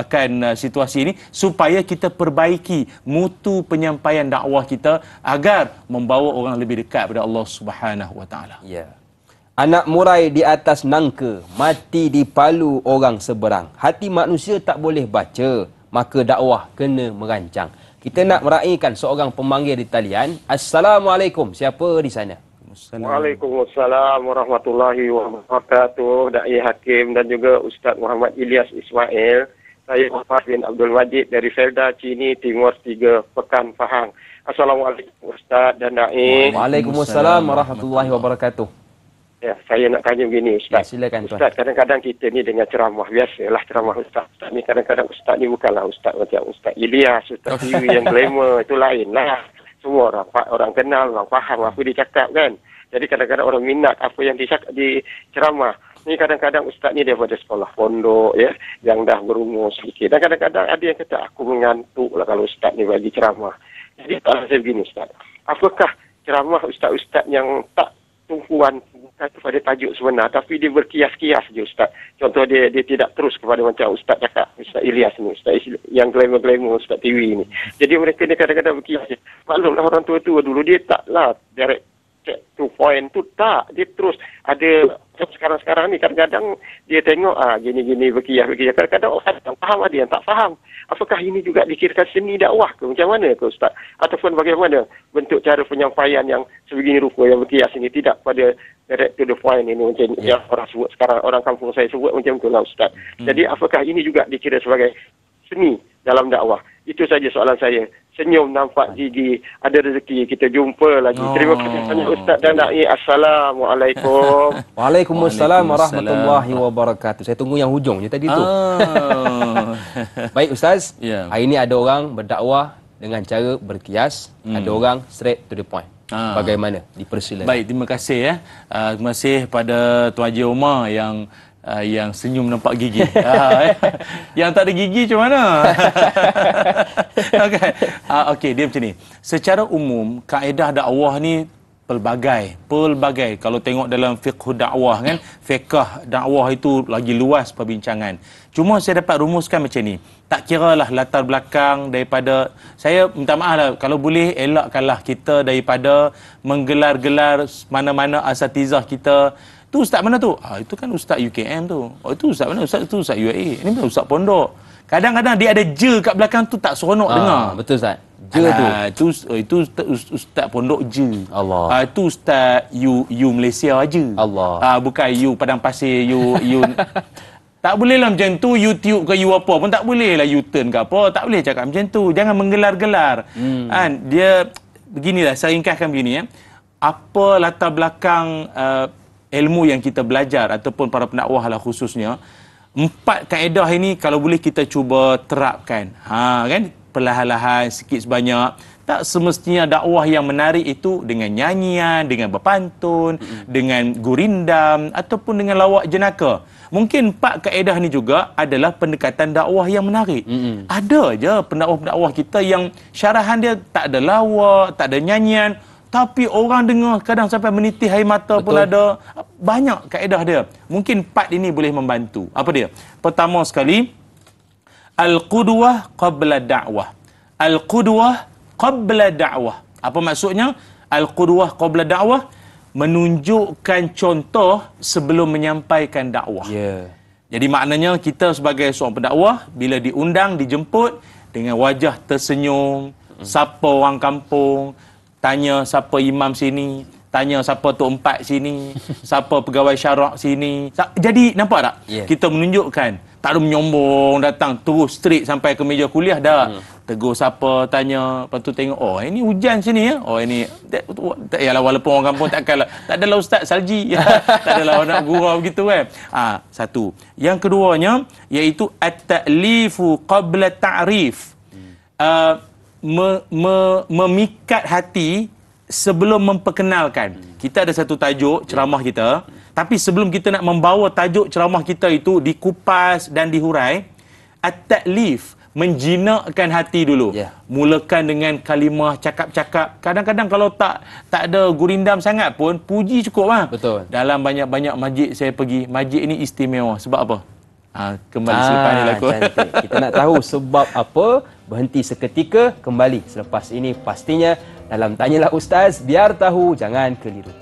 [SPEAKER 2] akan situasi ini supaya kita perbaiki mutu penyampaian dakwah kita agar membawa orang lebih dekat kepada Allah Subhanahu Wa Taala.
[SPEAKER 1] Anak murai di atas nangka, mati di palu orang seberang. Hati manusia tak boleh baca, maka dakwah kena merancang. Kita nak meraihkan seorang pemanggil di talian. Assalamualaikum. Siapa di sana?
[SPEAKER 3] Waalaikumsalam warahmatullahi wabarakatuh. Da'i Hakim dan juga Ustaz Muhammad Ilyas Ismail. Saya Wafas bin Abdul Majid dari Felda, Cini, Timur 3, Pekan, Pahang. Assalamualaikum Ustaz dan Da'i.
[SPEAKER 1] Waalaikumsalam warahmatullahi wabarakatuh.
[SPEAKER 3] Ya, saya nak tanya begini Ustaz.
[SPEAKER 1] Silakan Tuan.
[SPEAKER 3] Ustaz, kadang-kadang kita ni dengan ceramah, biasalah ceramah Ustaz. Ustaz ni kadang-kadang Ustaz ni bukanlah Ustaz macam Ustaz Ilyas, Ustaz TV yang glamour, itu lain lah. Semua orang kenal, orang faham apa dia cakap kan. Jadi kadang-kadang orang minat apa yang dicakap di ceramah. Ni kadang-kadang Ustaz ni daripada sekolah pondok ya, yang dah berumur sedikit. Dan kadang-kadang ada yang kata aku mengantuk lah kalau Ustaz ni bagi ceramah. Jadi tak saya begini Ustaz. Apakah ceramah Ustaz-Ustaz yang tak tumpuan kepada tajuk sebenar, tapi dia berkias-kias je Ustaz. Contoh dia tidak terus kepada macam Ustaz cakap, Ustaz Ilyas ni, Ustaz yang glamour-glamour Ustaz TV ni. Jadi mereka ni kadang-kadang berkias je. Maklumlah orang tua-tua dulu dia taklah direct to point tu, tak. Dia terus ada sekarang-sekarang ni kadang-kadang dia tengok gini-gini berkias-berkias. Kadang-kadang orang yang faham, ada yang tak faham. Apakah ini juga dikirakan seni dakwah ke? Macam mana ke Ustaz? Ataupun bagaimana bentuk cara penyampaian yang sebegini rupa yang berkias ini tidak pada direct to the point ini macam yang orang sebut sekarang, orang kampung saya sebut macam itulah Ustaz. Jadi apakah ini juga dikira sebagai seni dalam dakwah? Itu saja soalan saya. Senyum nampak gigi, ada rezeki kita jumpa lagi. Terima kasih banyak Ustaz dan Da'i. Assalamualaikum.
[SPEAKER 1] Waalaikumsalam warahmatullahi wabarakatuh. Saya tunggu yang hujung je tadi tu. Baik Ustaz, hari ini ada orang berdakwah dengan cara berkias, ada orang straight to the point. Bagaimana? Dipersilakan.
[SPEAKER 2] Baik, terima kasih ya. Terima kasih pada Tuan Haji Omar yang senyum nampak gigi. Yang tak ada gigi macam mana? Okey, dia macam ni. Secara umum, kaedah dakwah ni pelbagai. Kalau tengok dalam fiqh dakwah kan, fiqh dakwah itu lagi luas perbincangan. Cuma saya dapat rumuskan macam ni. Tak kiralah latar belakang daripada, saya minta maaf lah, kalau boleh elakkanlah kita daripada menggelar-gelar mana-mana asatizah kita. Tu ustaz mana tu? Itu kan ustaz UKM tu. Itu ustaz mana? Ustaz itu ustaz UAE. Ini bukan ustaz pondok. Kadang-kadang dia ada je kat belakang tu tak seronok dengar.
[SPEAKER 1] Betul Ustaz. Je tu.
[SPEAKER 2] Itu ustaz pondok je.
[SPEAKER 1] Allah.
[SPEAKER 2] Itu ustaz you Malaysia aje.
[SPEAKER 1] Allah.
[SPEAKER 2] Bukan you Padang Pasir, you tak boleh lah macam tu. YouTube ke you apa pun tak boleh lah, U-turn ke apa. Tak boleh cakap macam tu. Jangan menggelar-gelar. Kan? Dia beginilah, saya ringkaskan begini ya. Apa latar belakang ilmu yang kita belajar ataupun para pendakwah lah khususnya, 4 kaedah ini kalau boleh kita cuba terapkan. Kan? Perlahan-lahan, sikit sebanyak. Tak semestinya dakwah yang menarik itu dengan nyanyian, dengan berpantun, dengan gurindam ataupun dengan lawak jenaka. Mungkin 4 kaedah ni juga adalah pendekatan dakwah yang menarik. Ada je pendakwah-pendakwah kita yang syarahan dia tak ada lawak, tak ada nyanyian, tapi orang dengar kadang sampai menitis air mata. Betul. Pun ada. Banyak kaedah dia. Mungkin 4 ini boleh membantu. Apa dia? Pertama sekali, al-qudwah qabla da'wah. Al-qudwah qabla da'wah. Apa maksudnya? Al-qudwah qabla da'wah, menunjukkan contoh sebelum menyampaikan dakwah. Jadi maknanya kita sebagai seorang pendakwah, bila diundang, dijemput dengan wajah tersenyum, sapa orang kampung, tanya siapa imam sini, tanya siapa tok empat sini, siapa pegawai syarak sini. Jadi nampak tak? Kita menunjukkan. Tak ada menyombong, datang terus straight sampai ke meja kuliah dah. Tegur siapa, tanya, lepas tu tengok, oh ini hujan sini ya. Oh ini tak yalah, walaupun orang kampung tak adalah ustaz salji. Tak adalah nak gurau begitu kan. Satu. Yang keduanya iaitu at-ta'lifu qabla ta'rif. Memikat hati sebelum memperkenalkan. Kita ada satu tajuk ceramah kita, tapi sebelum kita nak membawa tajuk ceramah kita itu dikupas dan dihurai, at-ta'lif, menjinakkan hati dulu. Mulakan dengan kalimah cakap-cakap. Kadang-kadang kalau tak ada gurindam sangat pun, puji cukup lah.
[SPEAKER 1] Betul.
[SPEAKER 2] Dalam banyak-banyak masjid saya pergi, masjid ini istimewa. Sebab apa? Kembali selepas ni lah aku.
[SPEAKER 1] Cantik. Kita nak tahu sebab apa. Berhenti seketika, kembali selepas ini pastinya dalam Tanyalah Ustaz. Biar tahu, jangan keliru.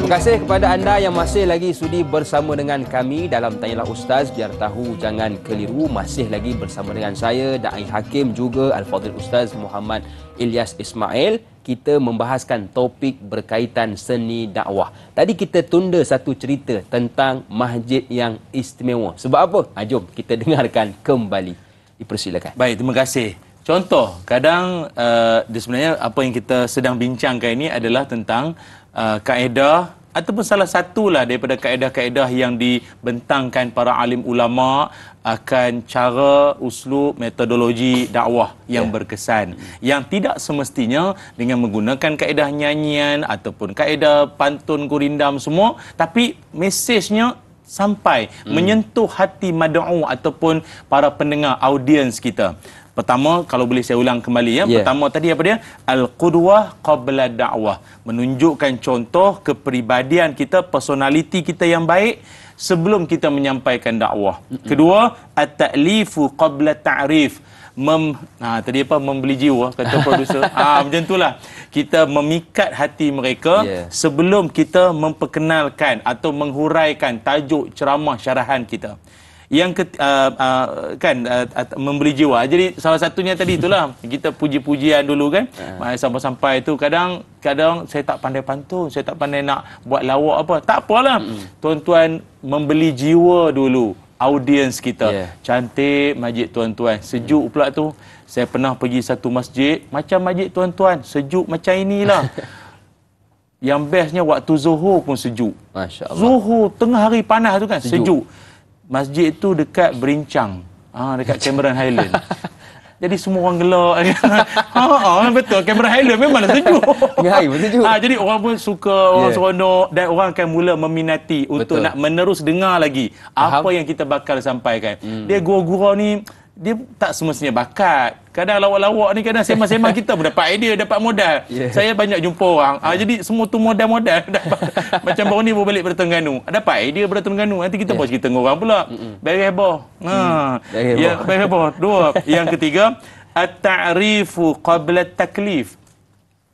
[SPEAKER 1] Terima kasih kepada anda yang masih lagi sudi bersama dengan kami dalam Tanyalah Ustaz. Biar tahu, jangan keliru. Masih lagi bersama dengan saya, Da'i Hakim, juga Al-Fadhil Ustaz Muhammad Ilyas Ismail. Kita membahaskan topik berkaitan seni dakwah. Tadi kita tunda satu cerita tentang masjid yang istimewa. Sebab apa? Jom kita dengarkan kembali. Dipersilakan.
[SPEAKER 2] Baik, terima kasih. Contoh, kadang sebenarnya apa yang kita sedang bincangkan ini adalah tentang kaedah ataupun salah satulah daripada kaedah-kaedah yang dibentangkan para alim ulama akan cara, uslub, metodologi dakwah yang berkesan. Yang tidak semestinya dengan menggunakan kaedah nyanyian ataupun kaedah pantun gurindam semua, tapi mesejnya sampai menyentuh hati mad'u ataupun para pendengar, audiens kita. Pertama, kalau boleh saya ulang kembali ya. Pertama tadi apa dia? Al-qudwah qabla da'wah. Menunjukkan contoh kepribadian kita, personaliti kita yang baik sebelum kita menyampaikan dakwah. Kedua, at-ta'lifu qabla ta'rif. Tadi apa? Membeli jiwa, kata produser. Macam itulah. Kita memikat hati mereka sebelum kita memperkenalkan atau menghuraikan tajuk ceramah syarahan kita. Yang memberi jiwa. Jadi salah satunya tadi itulah, kita puji-pujian dulu kan. Sampai-sampai tu kadang saya tak pandai pantun, saya tak pandai nak buat lawak apa. Tak apalah. Tuan-tuan membeli jiwa dulu audiens kita. Cantik masjid tuan-tuan, sejuk pula tu. Saya pernah pergi satu masjid, macam masjid tuan-tuan, sejuk macam inilah. Yang bestnya waktu Zuhur pun sejuk.
[SPEAKER 1] Masya-Allah.
[SPEAKER 2] Zuhur tengah hari panas tu kan, sejuk. Masjid tu dekat Berincang, dekat Cameron Highland. Jadi semua orang gelak. Betul, Cameron Highland memanglah sejuk.
[SPEAKER 1] Tengah hari pun sejuk.
[SPEAKER 2] Jadi orang pun suka, orang seronok, dan orang akan mula meminati untuk nak menerus dengar lagi apa yang kita bakal sampaikan. Dia gurau-gurau ni dia tak semestinya bakat. Kadang lawak-lawak ni kadang sembang-sembang kita pun dapat idea, dapat modal. Saya banyak jumpa orang. Jadi semua tu modal-modal dapat. Macam baru ni baru balik dari Terengganu. Dapat idea dari Terengganu. Nanti kita buat cerita dengan orang pula. Very heboh. Ya, very heboh. Dua. Yang ketiga, at-ta'rifu qabla taklif.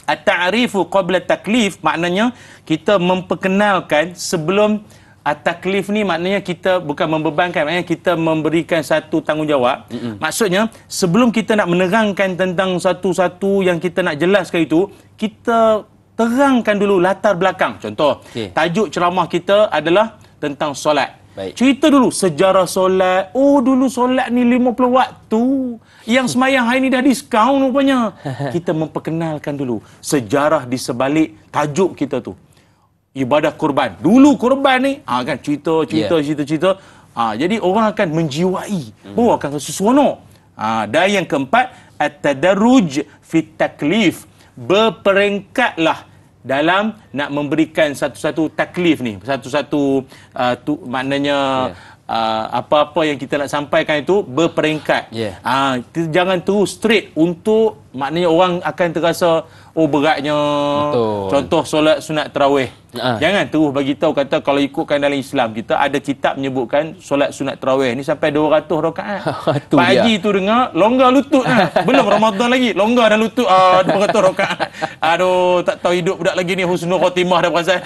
[SPEAKER 2] At-ta'rifu qabla taklif maknanya kita memperkenalkan sebelum taklif ni maknanya kita bukan membebankan, maknanya kita memberikan satu tanggungjawab. Maksudnya sebelum kita nak menerangkan tentang satu-satu yang kita nak jelaskan itu, kita terangkan dulu latar belakang. Contoh, tajuk ceramah kita adalah tentang solat.
[SPEAKER 1] Baik.
[SPEAKER 2] Cerita dulu sejarah solat. Oh, dulu solat ni 50 waktu. Yang semayang hari ni dah diskaun rupanya. Kita memperkenalkan dulu sejarah di sebalik tajuk kita tu. Ibadah kurban. Dulu kurban ni, kan cerita. Jadi orang akan menjiwai. Oh, akan rasa seronok. Dan yang keempat, at-tadarruj fit taklif. Berperingkatlah dalam nak memberikan satu-satu taklif ni. Satu-satu maknanya apa-apa yang kita nak sampaikan itu berperingkat. Jangan terus straight untuk maknanya orang akan terasa oh beratnya. Betul. Contoh solat sunat tarawih. Jangan terus bagi tahu kata kalau ikutkan dalam Islam kita ada kitab menyebutkan solat sunat tarawih ni sampai 200 rakaat. Pak Haji tu dengar longgar lutut belum Ramadan lagi, longgar dah lutut 200 rakaat. Aduh, tak tahu hidup budak lagi ni husnul khotimah dah perasan.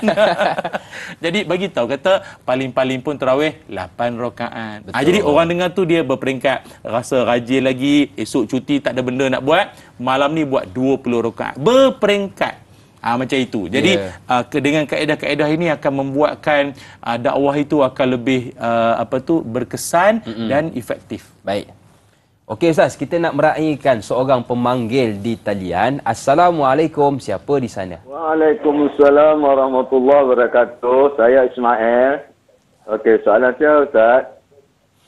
[SPEAKER 2] Jadi bagi tahu kata paling-paling pun tarawih 8 rakaat. Jadi orang dengar tu dia berperingkat, rasa rajin lagi, esok cuti tak ada benda nak buat, malam ni buat 20 rakaat. Berperingkat. Macam itu. Jadi dengan kaedah-kaedah ini akan membuatkan dakwah itu akan lebih berkesan dan efektif.
[SPEAKER 1] Baik. Okey Ustaz, kita nak meraihkan seorang pemanggil di talian. Assalamualaikum, siapa di sana?
[SPEAKER 4] Waalaikumsalam warahmatullahi wabarakatuh. Saya Ismail. Okey, soalan saya Ustaz.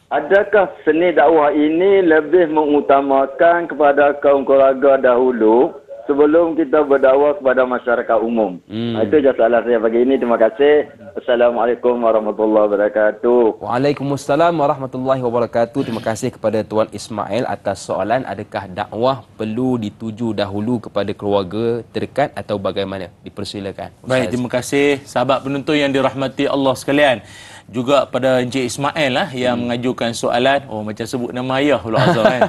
[SPEAKER 4] Adakah seni dakwah ini lebih mengutamakan kepada kaum keluarga dahulu sebelum kita berdakwah kepada masyarakat umum? Itu je soalan saya pagi ini. Terima kasih. Assalamualaikum warahmatullahi wabarakatuh.
[SPEAKER 1] Waalaikumsalam warahmatullahi wabarakatuh. Terima kasih kepada Tuan Ismail atas soalan. Adakah dakwah perlu dituju dahulu kepada keluarga terdekat atau bagaimana? Dipersilakan. Ustaz.
[SPEAKER 2] Baik, terima kasih sahabat penonton yang dirahmati Allah sekalian. Juga pada Encik Ismail yang mengajukan soalan. Oh, macam sebut nama ayah pula Azhar kan.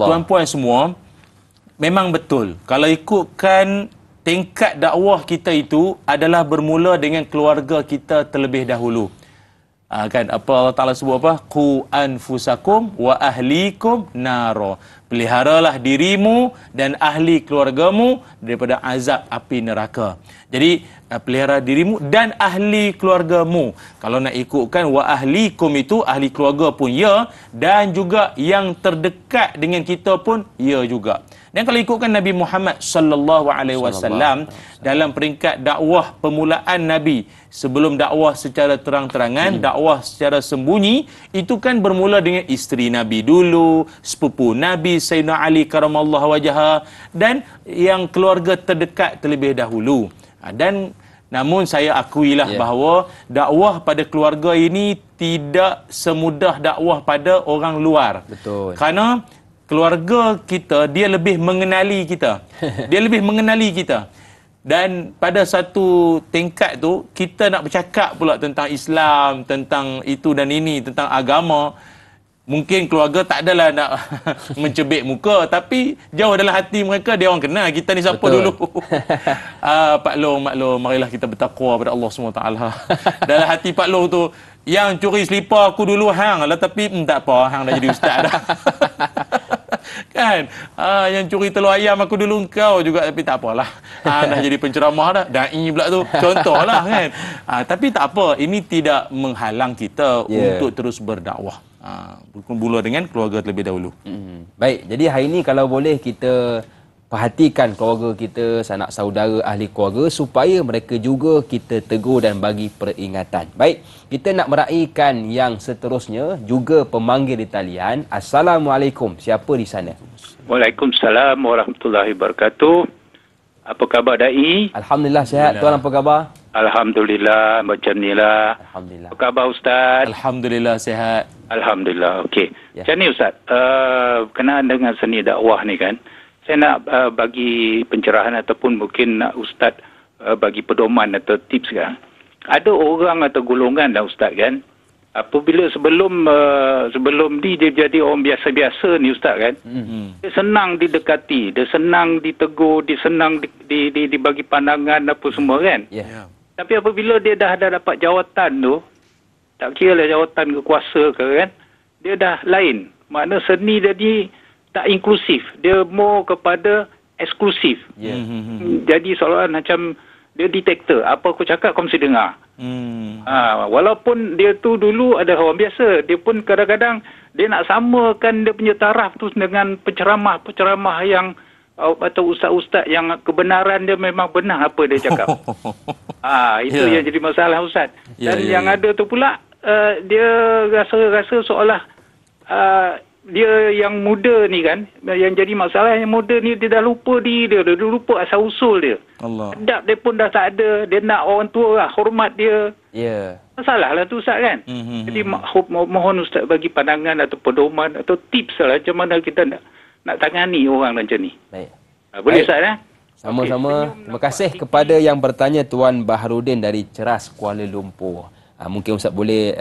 [SPEAKER 2] Tuan-puan semua, memang betul. Kalau ikutkan tingkat dakwah kita itu adalah bermula dengan keluarga kita terlebih dahulu. Kan apa Allah Taala sebut apa? Qu anfusakum wa ahlikum nara. Peliharalah dirimu dan ahli keluargamu daripada azab api neraka. Jadi pelihara dirimu dan ahli keluargamu. Kalau nak ikutkan wa ahlikum itu ahli keluarga pun ya, dan juga yang terdekat dengan kita pun ya juga. Dan kalau ikutkan Nabi Muhammad sallallahu alaihi wasallam dalam peringkat dakwah permulaan Nabi, sebelum dakwah secara terang-terangan, dakwah secara sembunyi, itu kan bermula dengan isteri Nabi dulu, sepupu Nabi Sayyidina Ali karamallahu wajhah, dan yang keluarga terdekat terlebih dahulu. Dan namun saya akuilah bahawa dakwah pada keluarga ini tidak semudah dakwah pada orang luar.
[SPEAKER 1] Betul.
[SPEAKER 2] Kerana keluarga kita, dia lebih mengenali kita. Dia lebih mengenali kita. Dan pada satu tingkat tu, kita nak bercakap pula tentang Islam, tentang itu dan ini, tentang agama. Mungkin keluarga tak adalah nak mencebik muka, tapi jauh dalam hati mereka, dia orang kenal kita ni siapa dulu. Pak Long, marilah kita bertakwa pada Allah SWT. Dalam hati Pak Long tu, yang curi selipar aku dulu hang lah, tapi tak apa, hang dah jadi ustaz dah. Kan? Yang curi telur ayam aku dulu engkau juga, tapi tak apalah. Dah jadi penceramah dah, dai pula tu. Contohlah kan. Tapi tak apa, ini tidak menghalang kita untuk terus berdakwah. Bermula dengan keluarga terlebih dahulu.
[SPEAKER 1] Baik, jadi hari ini kalau boleh kita perhatikan keluarga kita, sanak saudara, ahli keluarga, supaya mereka juga kita tegur dan bagi peringatan. Baik, kita nak meraihkan yang seterusnya, juga pemanggil di talian. Assalamualaikum, siapa di sana?
[SPEAKER 5] Waalaikumsalam warahmatullahi wabarakatuh. Apa khabar Dai?
[SPEAKER 1] Alhamdulillah sihat. Tuan apa khabar?
[SPEAKER 5] Alhamdulillah, macam ni lah.
[SPEAKER 1] Alhamdulillah.
[SPEAKER 5] Apa khabar Ustaz?
[SPEAKER 2] Alhamdulillah sihat.
[SPEAKER 5] Alhamdulillah, okey.
[SPEAKER 1] Ya.
[SPEAKER 5] Macam ni Ustaz, kenaan dengan seni dakwah ni kan, saya nak bagi pencerahan ataupun mungkin nak Ustaz bagi pedoman atau tips kan. Ada orang atau golongan lah Ustaz kan, apabila sebelum ni dia jadi orang biasa-biasa ni Ustaz kan, dia senang didekati, dia senang ditegur, dia senang dibagi pandangan apa semua kan.
[SPEAKER 1] Ya.
[SPEAKER 5] Tapi apabila dia dah dapat jawatan tu, tak kira lah jawatan kekuasa ke kan, dia dah lain. Makna seni jadi tak inklusif. Dia more kepada eksklusif.
[SPEAKER 1] Ya.
[SPEAKER 5] Jadi seolah-olah macam dia detektor. Apa aku cakap kau mesti dengar. Walaupun dia tu dulu ada orang biasa, dia pun kadang-kadang dia nak samakan dia punya taraf tu dengan penceramah yang atau ustaz-ustaz yang kebenaran dia memang benar apa dia cakap. Itu yang jadi masalah Ustaz. Dan yang ada tu pula dia rasa seolah dia yang muda ni kan, yang jadi masalah yang muda ni dia dah lupa diri dia lupa asal usul dia.
[SPEAKER 2] Allah.
[SPEAKER 5] Adab dia pun dah tak ada, dia nak orang tua lah, hormat dia.
[SPEAKER 1] Ya.
[SPEAKER 5] Masalah lah tu Ustaz kan. Jadi mohon Ustaz bagi pandangan atau pedoman atau tips lah macam mana kita nak tangani orang macam ni.
[SPEAKER 1] Baik.
[SPEAKER 5] Boleh Ustaz eh?
[SPEAKER 1] Sama-sama. Terima kasih kepada yang bertanya Tuan Baharudin dari Ceras, Kuala Lumpur. Mungkin Ustaz boleh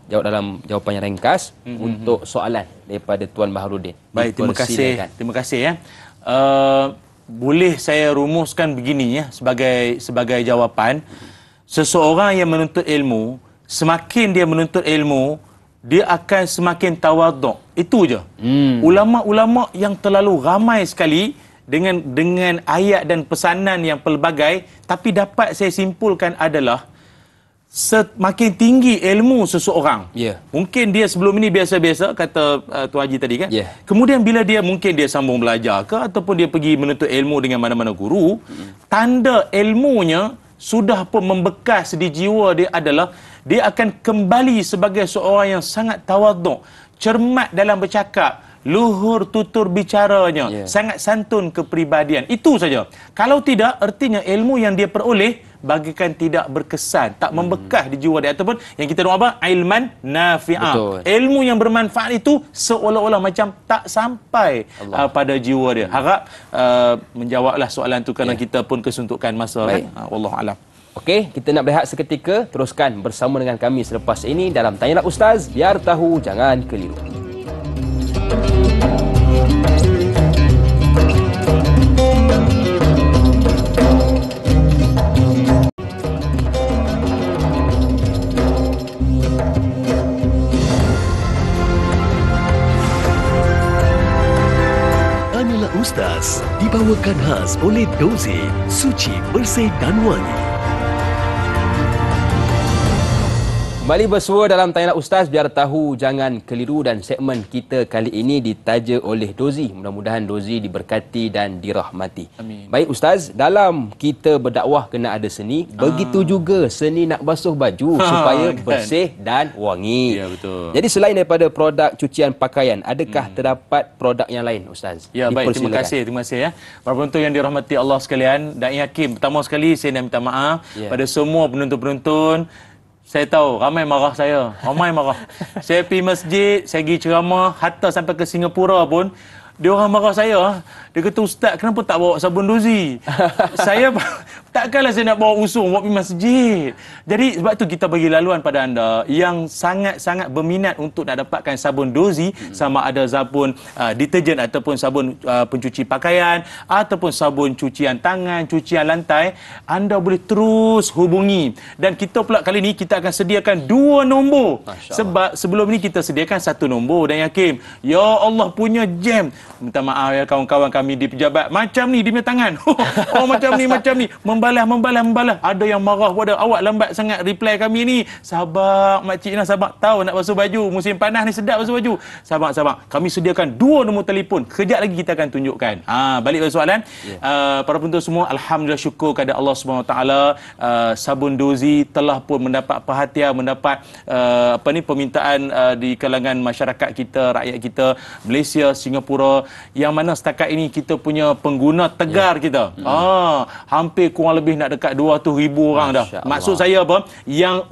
[SPEAKER 1] jawab dalam jawapan yang ringkas untuk soalan daripada Tuan Baharudin.
[SPEAKER 2] Baik, terima kasih. Terima kasih ya. Boleh saya rumuskan begini ya sebagai jawapan. Seseorang yang menuntut ilmu, semakin dia menuntut ilmu, dia akan semakin tawaduk. Itu je. Ulama-ulama yang terlalu ramai sekali dengan ayat dan pesanan yang pelbagai, tapi dapat saya simpulkan adalah semakin tinggi ilmu seseorang. Mungkin dia sebelum ini biasa-biasa, kata Tuan Haji tadi kan. Kemudian bila dia mungkin dia sambung belajar ke ataupun dia pergi menuntut ilmu dengan mana-mana guru, tanda ilmunya sudah pun membekas di jiwa dia adalah dia akan kembali sebagai seorang yang sangat tawaduk, cermat dalam bercakap, luhur tutur bicaranya, sangat santun kepribadian. Itu saja. Kalau tidak, artinya ilmu yang dia peroleh bagikan tidak berkesan, tak membekas di jiwa dia, ataupun yang kita doa apa? Ilman nafi'ah. Ilmu yang bermanfaat itu seolah-olah macam tak sampai pada jiwa dia. Harap menjawablah soalan tu kerana kita pun kesuntukan masa. Kan? Wallahualam.
[SPEAKER 1] Okey, kita nak berehat seketika. Teruskan bersama dengan kami selepas ini dalam Tanyalah Ustaz, biar tahu jangan keliru.
[SPEAKER 6] Tanyalah Ustaz dibawakan khas oleh Dozi, suci, bersih dan wangi.
[SPEAKER 1] Kembali bersua dalam Tanyalah Ustaz, biar tahu jangan keliru, dan segmen kita kali ini ditaja oleh Dozi. Mudah-mudahan Dozi diberkati dan dirahmati.
[SPEAKER 2] Amin.
[SPEAKER 1] Baik Ustaz, dalam kita berdakwah kena ada seni, begitu juga seni nak basuh baju supaya bersih dan wangi.
[SPEAKER 2] Ya, betul.
[SPEAKER 1] Jadi selain daripada produk cucian pakaian, adakah terdapat produk yang lain Ustaz?
[SPEAKER 2] Ya, baik, terima kasih ya. Para penonton yang dirahmati Allah sekalian, Da'i Hakim, pertama sekali saya nak minta maaf pada semua penonton-penonton. Saya tahu ramai marah saya. Ramai marah. Saya pergi masjid, saya pergi ceramah, hatta sampai ke Singapura pun dia orang marah saya. Dia kata, "Ustaz, kenapa tak bawa sabun Dozi?" Saya takkanlah saya nak bawa usung buat pergi masjid. Jadi sebab tu kita bagi laluan pada anda yang sangat-sangat berminat untuk nak dapatkan sabun Dozi, sama ada sabun deterjen ataupun sabun pencuci pakaian ataupun sabun cucian tangan, cucian lantai, anda boleh terus hubungi. Dan kita pula kali ni kita akan sediakan 2 nombor. Sebab sebelum ni kita sediakan 1 nombor. Dan Hakim, ya Allah punya jam. Minta maaf ya kawan-kawan kami di pejabat. Macam ni dia punya tangan. Macam ni. Membalas. Ada yang marah pada awak lambat sangat reply kami ni. Sabar makcik Nah, sabar. Tahu nak basuh baju. Musim panas ni sedap basuh baju. Sabar. Kami sediakan 2 nombor telefon. Kejap lagi kita akan tunjukkan. Balik pada soalan. Para penonton semua, alhamdulillah, syukur kepada Allah SWT. Sabun Dozi telah pun mendapat perhatian, mendapat permintaan di kalangan masyarakat kita, rakyat kita, Malaysia, Singapura, yang mana setakat ini kita punya pengguna tegar kita hampir kurang lebih nak dekat 200,000 orang dah. Maksud saya apa? Yang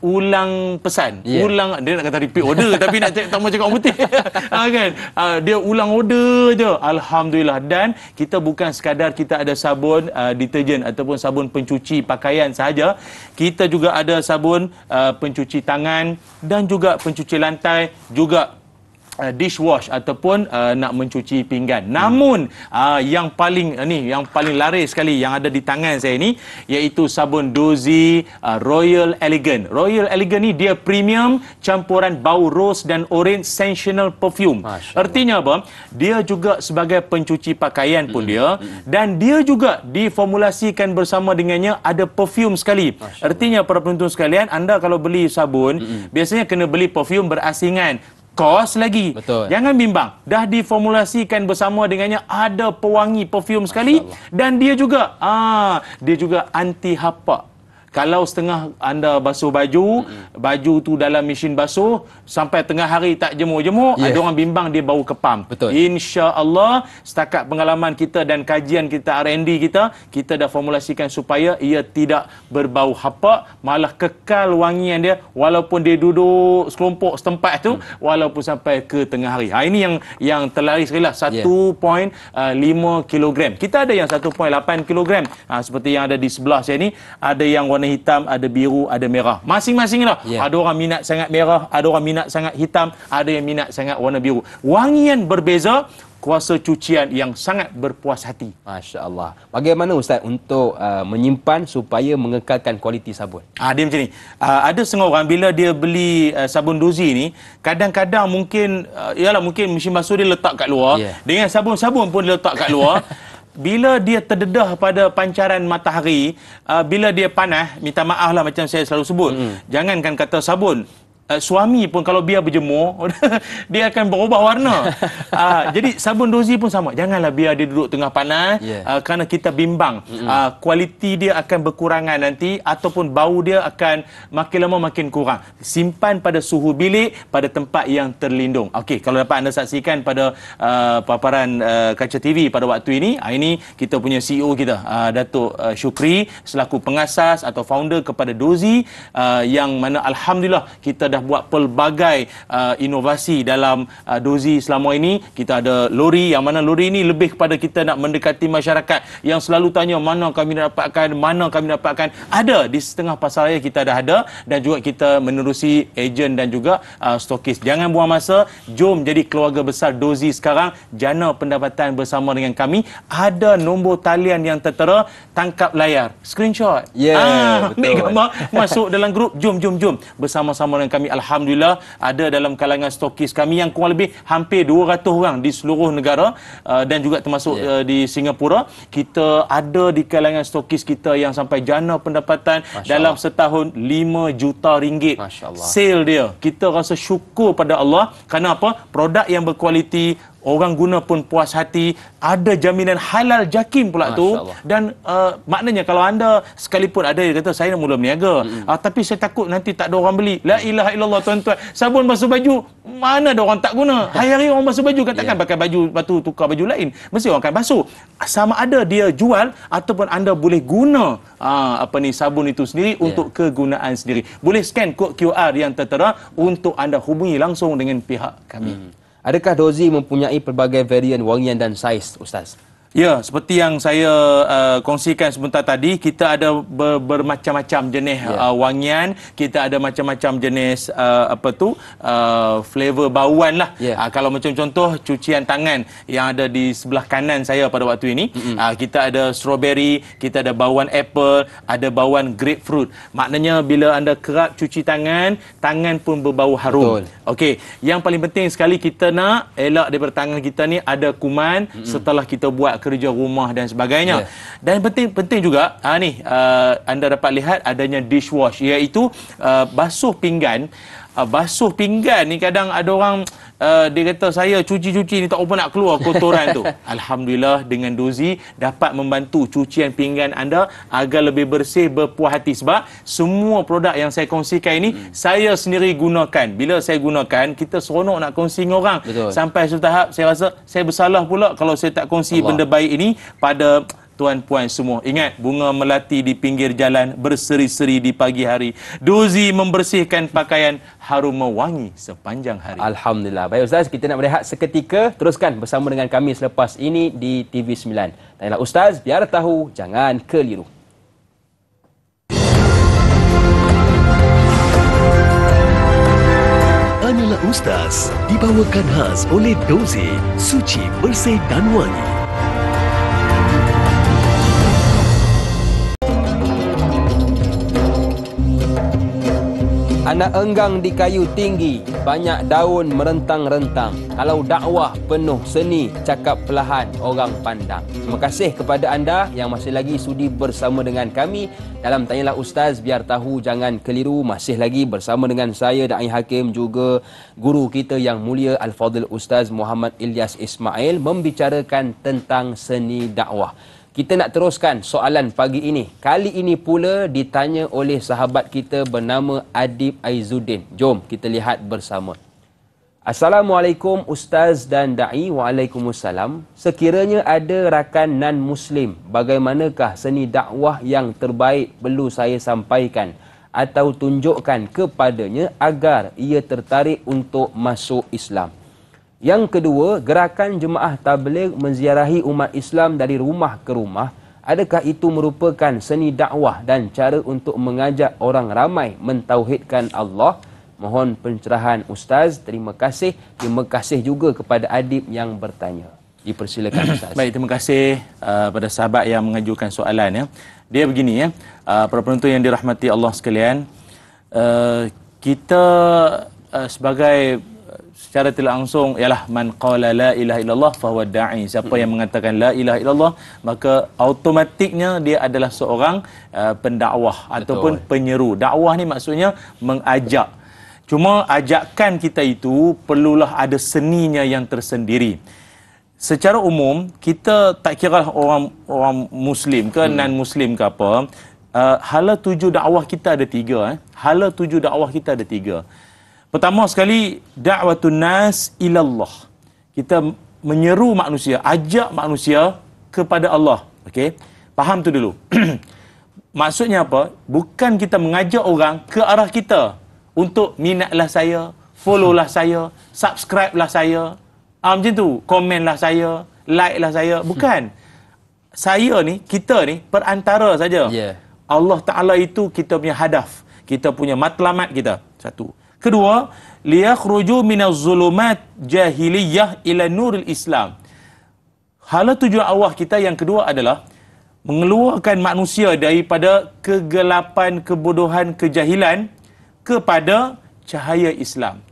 [SPEAKER 2] ulang pesan, ulang, dia nak kata repeat order tapi nak tak mau cakap orang putih. Kan? Dia ulang order je. Alhamdulillah. Dan kita bukan sekadar kita ada sabun deterjen ataupun sabun pencuci pakaian sahaja. Kita juga ada sabun pencuci tangan dan juga pencuci lantai, juga dishwash ataupun nak mencuci pinggan. Namun yang paling laris sekali yang ada di tangan saya ni iaitu sabun Dozy Royal Elegant. Royal Elegant ni dia premium campuran bau rose dan orange sensational perfume. Artinya apa? Dia juga sebagai pencuci pakaian pun dia, dan dia juga diformulasikan bersama dengannya ada perfume sekali. Artinya para penonton sekalian, anda kalau beli sabun biasanya kena beli perfume berasingan. Kos lagi.
[SPEAKER 1] Betul.
[SPEAKER 2] Jangan bimbang. Dah diformulasikan bersama dengannya ada pewangi perfume sekali, dan dia juga anti hapak. Kalau setengah anda basuh baju, baju tu dalam mesin basuh sampai tengah hari tak jemur-jemur, ada orang bimbang dia bau kepam.
[SPEAKER 1] Betul.
[SPEAKER 2] Insya-Allah setakat pengalaman kita dan kajian kita R&D kita dah formulasikan supaya ia tidak berbau hapak, malah kekal wangian dia walaupun dia duduk sekelompok setempat tu, walaupun sampai ke tengah hari. Ini yang terlaris sekali lah, 1.5 kilogram. Kita ada yang 1.8 kilogram. Seperti yang ada di sebelah saya ni, ada yang warna hitam, ada biru, ada merah. Masing-masing lah. Ada orang minat sangat merah, ada orang minat sangat hitam, ada yang minat sangat warna biru. Wangian berbeza, kuasa cucian yang sangat berpuas hati.
[SPEAKER 1] Masya Allah. Bagaimana Ustaz untuk menyimpan supaya mengekalkan kualiti sabun?
[SPEAKER 2] Dia macam ni. Ada setengah orang bila dia beli sabun Dozy ni, kadang-kadang mungkin mungkin mesin basuh dia letak kat luar, dengan sabun-sabun pun dia letak kat luar. Bila dia terdedah pada pancaran matahari, bila dia panas, minta maaf lah macam saya selalu sebut, jangankan kata sabun, suami pun kalau biar berjemur dia akan berubah warna. Jadi sabun Dozy pun sama, janganlah biar dia duduk tengah panas, kerana kita bimbang kualiti dia akan berkurangan nanti, ataupun bau dia akan makin lama makin kurang. Simpan pada suhu bilik, pada tempat yang terlindung. Okey, kalau dapat anda saksikan pada paparan Kaca TV pada waktu ini kita punya CEO kita, Datuk Syukri, selaku pengasas atau founder kepada Dozy, yang mana alhamdulillah kita dah buat pelbagai inovasi dalam Dozy selama ini. Kita ada lori, yang mana lori ini lebih kepada kita nak mendekati masyarakat yang selalu tanya mana kami dapatkan. Ada di setengah pasaraya kita dah ada, dan juga kita menerusi ejen dan juga stokis. Jangan buang masa, jom jadi keluarga besar Dozy sekarang. Jana pendapatan bersama dengan kami. Ada nombor talian yang tertera, tangkap layar, screenshot, ambil gambar, masuk dalam grup. Jom bersama-sama dengan kami. Alhamdulillah ada dalam kalangan stokis kami yang kurang lebih hampir 200 orang di seluruh negara, dan juga termasuk di Singapura. Kita ada di kalangan stokis kita yang sampai jana pendapatan dalam setahun 5 juta ringgit. Sale dia, kita rasa syukur pada Allah. Kerana apa? Produk yang berkualiti, orang guna pun puas hati, ada jaminan halal jakim pula tu. Dan maknanya kalau anda sekalipun ada yang kata saya nak mula berniaga, tapi saya takut nanti tak ada orang beli. La ilaha illallah tuan-tuan. Sabun basuh baju mana ada orang tak guna? Hari-hari orang basuh baju, katakan pakai baju, lepas tu tukar baju lain, mesti orang akan basuh. Sama ada dia jual ataupun anda boleh guna sabun itu sendiri untuk kegunaan sendiri. Boleh scan kod QR yang tertera untuk anda hubungi langsung dengan pihak kami.
[SPEAKER 1] Adakah Dozy mempunyai pelbagai varian wangian dan saiz, Ustaz?
[SPEAKER 2] Ya, seperti yang saya kongsikan sebentar tadi, kita ada bermacam-macam jenis wangian, kita ada macam-macam jenis flavor bauan lah. Kalau macam contoh cucian tangan yang ada di sebelah kanan saya pada waktu ini, kita ada strawberry, kita ada bauan apple, ada bauan grapefruit. Maknanya bila anda kerap cuci tangan, tangan pun berbau harum. Okey, yang paling penting sekali kita nak elak daripada tangan kita ni ada kuman setelah kita buat kerja rumah dan sebagainya. Dan penting juga anda dapat lihat adanya dishwash, iaitu basuh pinggan. Basuh pinggan ni kadang ada orang dia kata saya cuci-cuci ni tak apa nak keluar kotoran tu. Alhamdulillah dengan Dozy dapat membantu cucian pinggan anda agar lebih bersih, berpuas hati. Sebab semua produk yang saya kongsikan ini saya sendiri gunakan. Bila saya gunakan, kita seronok nak kongsi dengan orang. Sampai suatu tahap saya rasa saya bersalah pula kalau saya tak kongsi benda baik ini pada tuan-puan semua. Ingat, bunga melati di pinggir jalan berseri-seri di pagi hari. Dozi membersihkan pakaian, harum mewangi sepanjang hari.
[SPEAKER 1] Alhamdulillah. Baik Ustaz, kita nak berehat seketika. Teruskan bersama dengan kami selepas ini di TV9. Tanyalah Ustaz, biar tahu, jangan keliru.
[SPEAKER 6] Tanyalah Ustaz dibawakan khas oleh Dozi, suci, bersih dan wangi.
[SPEAKER 1] Anak enggang di kayu tinggi, banyak daun merentang-rentang. Kalau dakwah penuh seni, cakap perlahan orang pandang. Terima kasih kepada anda yang masih lagi sudi bersama dengan kami dalam Tanyalah Ustaz, biar tahu jangan keliru. Masih lagi bersama dengan saya, Da'i Hakim, juga guru kita yang mulia Al-Fadhil Ustaz Muhammad Ilyas Ismail, membicarakan tentang seni dakwah. Kita nak teruskan soalan pagi ini. Kali ini pula ditanya oleh sahabat kita bernama Adib Aizuddin. Jom kita lihat bersama. Assalamualaikum Ustaz dan Da'i. Waalaikumsalam. Sekiranya ada rakan non-Muslim, bagaimanakah seni dakwah yang terbaik perlu saya sampaikan atau tunjukkan kepadanya agar ia tertarik untuk masuk Islam? Yang kedua, gerakan jemaah tabligh menziarahi umat Islam dari rumah ke rumah, adakah itu merupakan seni dakwah dan cara untuk mengajak orang ramai mentauhidkan Allah? Mohon pencerahan Ustaz. Terima kasih. Terima kasih juga kepada Adib yang bertanya. Dipersilakan Ustaz.
[SPEAKER 2] Baik, terima kasih pada sahabat yang mengajukan soalan ya. Dia begini ya, para penonton yang dirahmati Allah sekalian, kita sebagai secara tidak langsung ialah man qala la ilaha illallah fahuwa da'i. Siapa yang mengatakan la ilaha illallah, maka automatiknya dia adalah seorang pendakwah ataupun penyeru. Dakwah ni maksudnya mengajak. Cuma ajakan kita itu perlulah ada seninya yang tersendiri. Secara umum kita tak kira orang muslim ke non-muslim ke apa, hala tuju dakwah kita ada tiga. Hala tuju dakwah kita ada tiga. Pertama sekali, da'watun nas ilallah. Kita menyeru manusia, ajak manusia kepada Allah. Okey? Faham tu dulu. Maksudnya apa? Bukan kita mengajak orang ke arah kita untuk minatlah saya, followlah saya, subscribe-lah saya, macam tu, komenlah saya, like-lah saya. Bukan. Saya ni, kita ni perantara saja. Allah Ta'ala itu kita punya hadaf, kita punya matlamat kita. Satu. Kedua, liyakhruju minaz zulumat jahiliyah ila nuril Islam. Hala tujuan awal kita yang kedua adalah mengeluarkan manusia daripada kegelapan, kebodohan, kejahilan kepada cahaya Islam.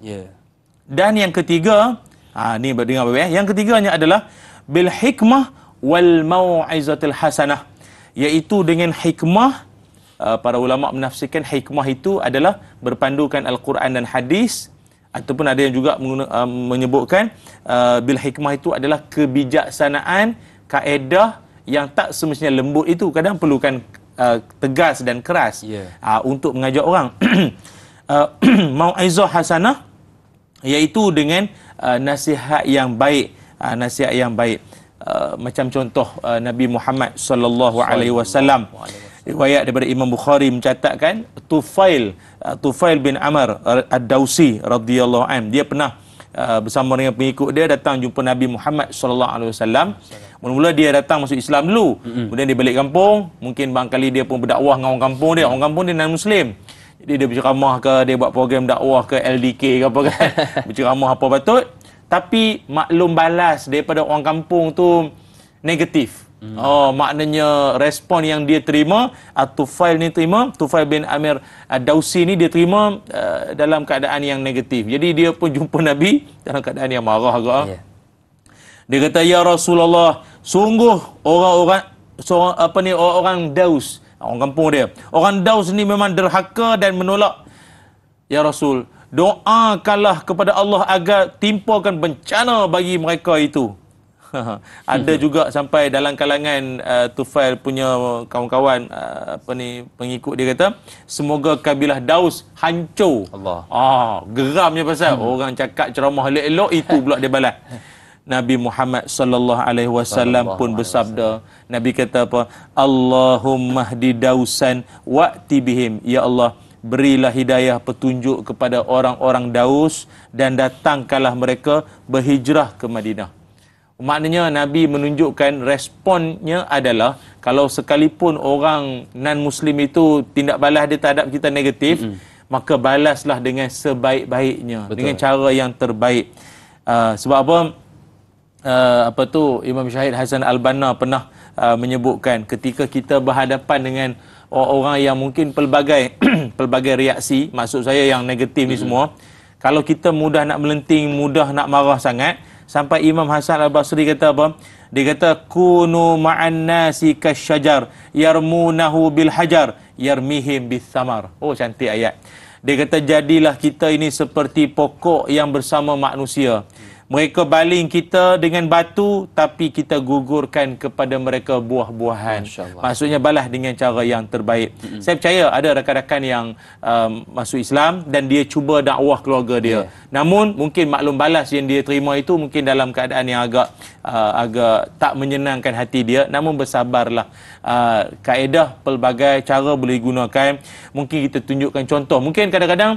[SPEAKER 2] Dan yang ketiga, ni dengar baik. Yang ketiganya adalah bil hikmah wal mau'izatil hasanah, iaitu dengan hikmah. Para ulama menafsirkan hikmah itu adalah berpandukan Al-Quran dan hadis, ataupun ada yang juga menyebutkan bil hikmah itu adalah kebijaksanaan, kaedah yang tak semestinya lembut, itu kadang perlukan tegas dan keras untuk mengajak orang. Mau'izah hasanah, iaitu dengan nasihat yang baik, nasihat yang baik. Macam contoh Nabi Muhammad sallallahu alaihi wasallam, riwayat daripada Imam Bukhari mencatatkan Tufail bin Amr Ad-Dausi radhiyallahu an, dia pernah bersama dengan pengikut dia datang jumpa Nabi Muhammad sallallahu alaihi wasallam. Mula-mula dia datang masuk Islam dulu, kemudian dia balik kampung, mungkin barangkali dia pun berdakwah dengan orang kampung dia. Orang kampung dia non-muslim, jadi dia berceramah ke, dia buat program dakwah ke LDK ke apa kan, berceramah apa patut, tapi maklum balas daripada orang kampung tu negatif. Maknanya respon yang dia terima, Tufail ni terima, Tufail bin Amir Ad-Dausi ni dia terima dalam keadaan yang negatif. Jadi dia pun jumpa Nabi dalam keadaan yang marah agak. Dia kata, ya Rasulullah, sungguh orang Daus, orang kampung dia, orang Daus ni memang derhaka dan menolak. Ya Rasul, doakanlah kepada Allah agar timpakan bencana bagi mereka itu. Ada juga sampai dalam kalangan Tufail punya kawan-kawan pengikut dia kata, semoga kabilah Daus hancur. Allah. Geramnya pasal orang cakap ceramah elok-elok, itu pula dia balas. Nabi Muhammad sallallahu alaihi wasallam pun bersabda, Nabi kata apa? Allahumma hdi Dausan wa'ti bihim. Ya Allah, berilah hidayah petunjuk kepada orang-orang Daus dan datangkanlah mereka berhijrah ke Madinah. Maknanya Nabi menunjukkan responnya adalah kalau sekalipun orang non-Muslim itu tindak balas dia terhadap kita negatif, maka balaslah dengan sebaik-baiknya, dengan cara yang terbaik. Sebab apa? Imam Syahid Hasan Al-Banna pernah menyebutkan ketika kita berhadapan dengan orang-orang yang mungkin pelbagai pelbagai reaksi, maksud saya yang negatif ni semua, kalau kita mudah nak melenting, mudah nak marah sangat, sampai Imam Hasan Al-Basri kata apa? Dia kata kunu ma'an nasi kasyajar yarmunahu bil hajar yarmihim bis samar. Oh, cantik ayat. Dia kata jadilah kita ini seperti pokok yang bersama manusia. Mereka baling kita dengan batu, tapi kita gugurkan kepada mereka buah-buahan. Maksudnya balas dengan cara yang terbaik. Saya percaya ada rakan-rakan yang masuk Islam dan dia cuba dakwah keluarga dia. Namun mungkin maklum balas yang dia terima itu mungkin dalam keadaan yang agak tak menyenangkan hati dia. Namun bersabarlah. Kaedah pelbagai cara boleh gunakan. Mungkin kita tunjukkan contoh. Mungkin kadang-kadang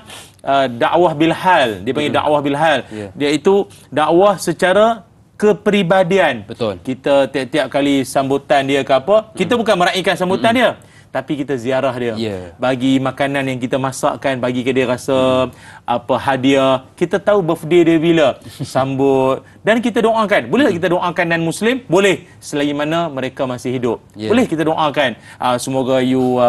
[SPEAKER 2] dakwah bilhal, dia panggil dakwah bilhal. Dia itu dakwah secara kepribadian.
[SPEAKER 1] Betul.
[SPEAKER 2] Kita tiap-tiap kali sambutan dia ke apa, kita bukan meraihkan sambutan dia, tapi kita ziarah dia. Bagi makanan yang kita masakkan, bagi ke dia rasa apa hadiah. Kita tahu birthday dia bila, sambut, dan kita doakan. Boleh tak kita doakan non-Muslim? Boleh, selagi mana mereka masih hidup. Boleh kita doakan semoga you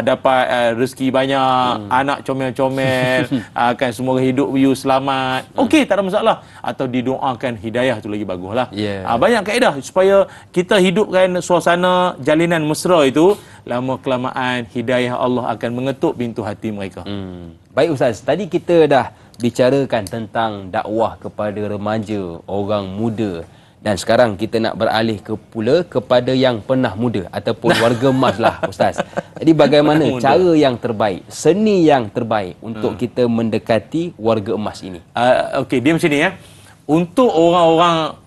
[SPEAKER 2] dapat rezeki banyak, anak comel-comel, kan semoga hidup you selamat. Okey, tak ada masalah. Atau didoakan hidayah, tu lagi baguslah. Banyak kaedah supaya kita hidupkan suasana jalinan mesra itu. Lama kelamaan hidayah Allah akan mengetuk pintu hati mereka.
[SPEAKER 1] Baik Ustaz, tadi kita dah bicarakan tentang dakwah kepada remaja, orang muda, dan sekarang kita nak beralih pula kepada yang pernah muda ataupun warga emas lah Ustaz. Jadi bagaimana cara yang terbaik, seni yang terbaik untuk kita mendekati warga emas ini?
[SPEAKER 2] Okey, dia macam ni ya. Untuk orang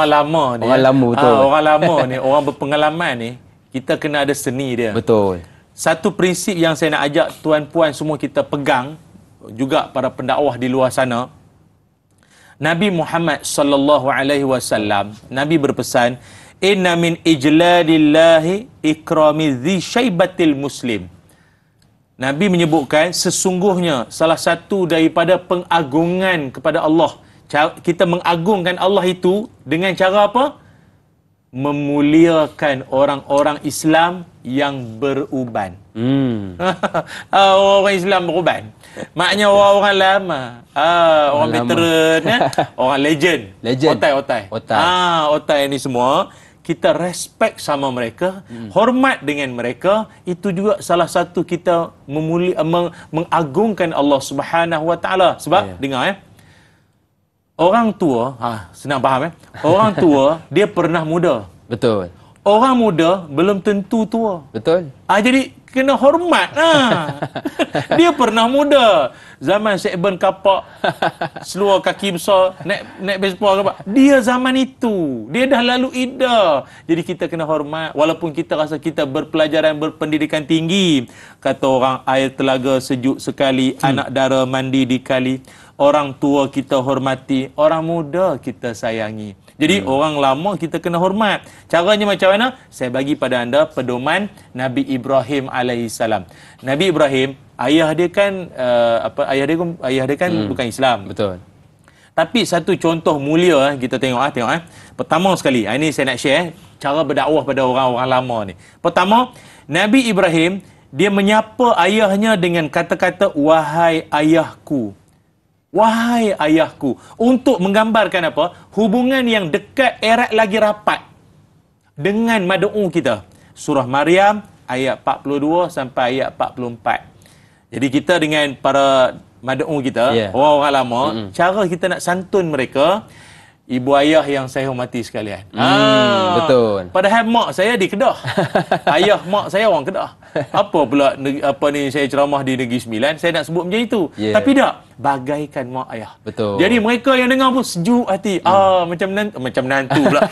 [SPEAKER 2] lama ni,
[SPEAKER 1] orang lama betul.
[SPEAKER 2] Orang lama ni, orang berpengalaman ni, kita kena ada seni dia.
[SPEAKER 1] Betul.
[SPEAKER 2] Satu prinsip yang saya nak ajak tuan-puan semua kita pegang, juga para pendakwah di luar sana. Nabi Muhammad sallallahu alaihi wasallam, Nabi berpesan, "Inna min ijlalillahi ikrami dzi syaibatil muslim." Nabi menyebutkan sesungguhnya salah satu daripada pengagungan kepada Allah, kita mengagungkan Allah itu dengan cara apa? Memuliakan orang-orang Islam yang beruban. Orang Islam beruban. Maknanya orang-orang lama, orang veteran, orang legend. Otai. Otai ni semua, kita respect sama mereka, hormat dengan mereka. Itu juga salah satu kita mengagungkan Allah Subhanahu Wa Taala. Sebab dengar orang tua, senang faham orang tua dia pernah muda.
[SPEAKER 1] Betul.
[SPEAKER 2] Orang muda belum tentu tua.
[SPEAKER 1] Betul.
[SPEAKER 2] Jadi kena hormat. Dia pernah muda. Zaman Syekh Ibn Kapak, seluar kaki besar, naik Vespa kapak. Dia zaman itu. Dia dah lalu ida. Jadi kita kena hormat. Walaupun kita rasa kita berpelajaran, berpendidikan tinggi. Kata orang, air telaga sejuk sekali, anak dara mandi di kali. Orang tua kita hormati, orang muda kita sayangi. Jadi orang lama kita kena hormat. Caranya macam mana? Saya bagi pada anda pedoman Nabi Ibrahim alaihissalam. Nabi Ibrahim, ayah dia kan ayah dia kan bukan Islam.
[SPEAKER 1] Betul.
[SPEAKER 2] Tapi satu contoh mulia kita tengok. Pertama sekali, ini saya nak share cara berdakwah pada orang-orang lama ni. Pertama, Nabi Ibrahim dia menyapa ayahnya dengan kata-kata wahai ayahku. Wahai ayahku, untuk menggambarkan apa? Hubungan yang dekat, erat lagi rapat dengan mad'u kita. Surah Maryam ayat 42 sampai ayat 44. Jadi kita dengan para mad'u kita, orang-orang lama, cara kita nak santun mereka, ibu ayah yang saya hormati sekalian.
[SPEAKER 1] Betul.
[SPEAKER 2] Padahal mak saya di Kedah. Ayah mak saya orang Kedah. Apa pula saya ceramah di Negeri Sembilan, saya nak sebut macam itu.
[SPEAKER 1] Yeah.
[SPEAKER 2] Tapi tak, bagaikan mak ayah.
[SPEAKER 1] Betul.
[SPEAKER 2] Jadi mereka yang dengar pun sejuk hati. Macam nantu pula.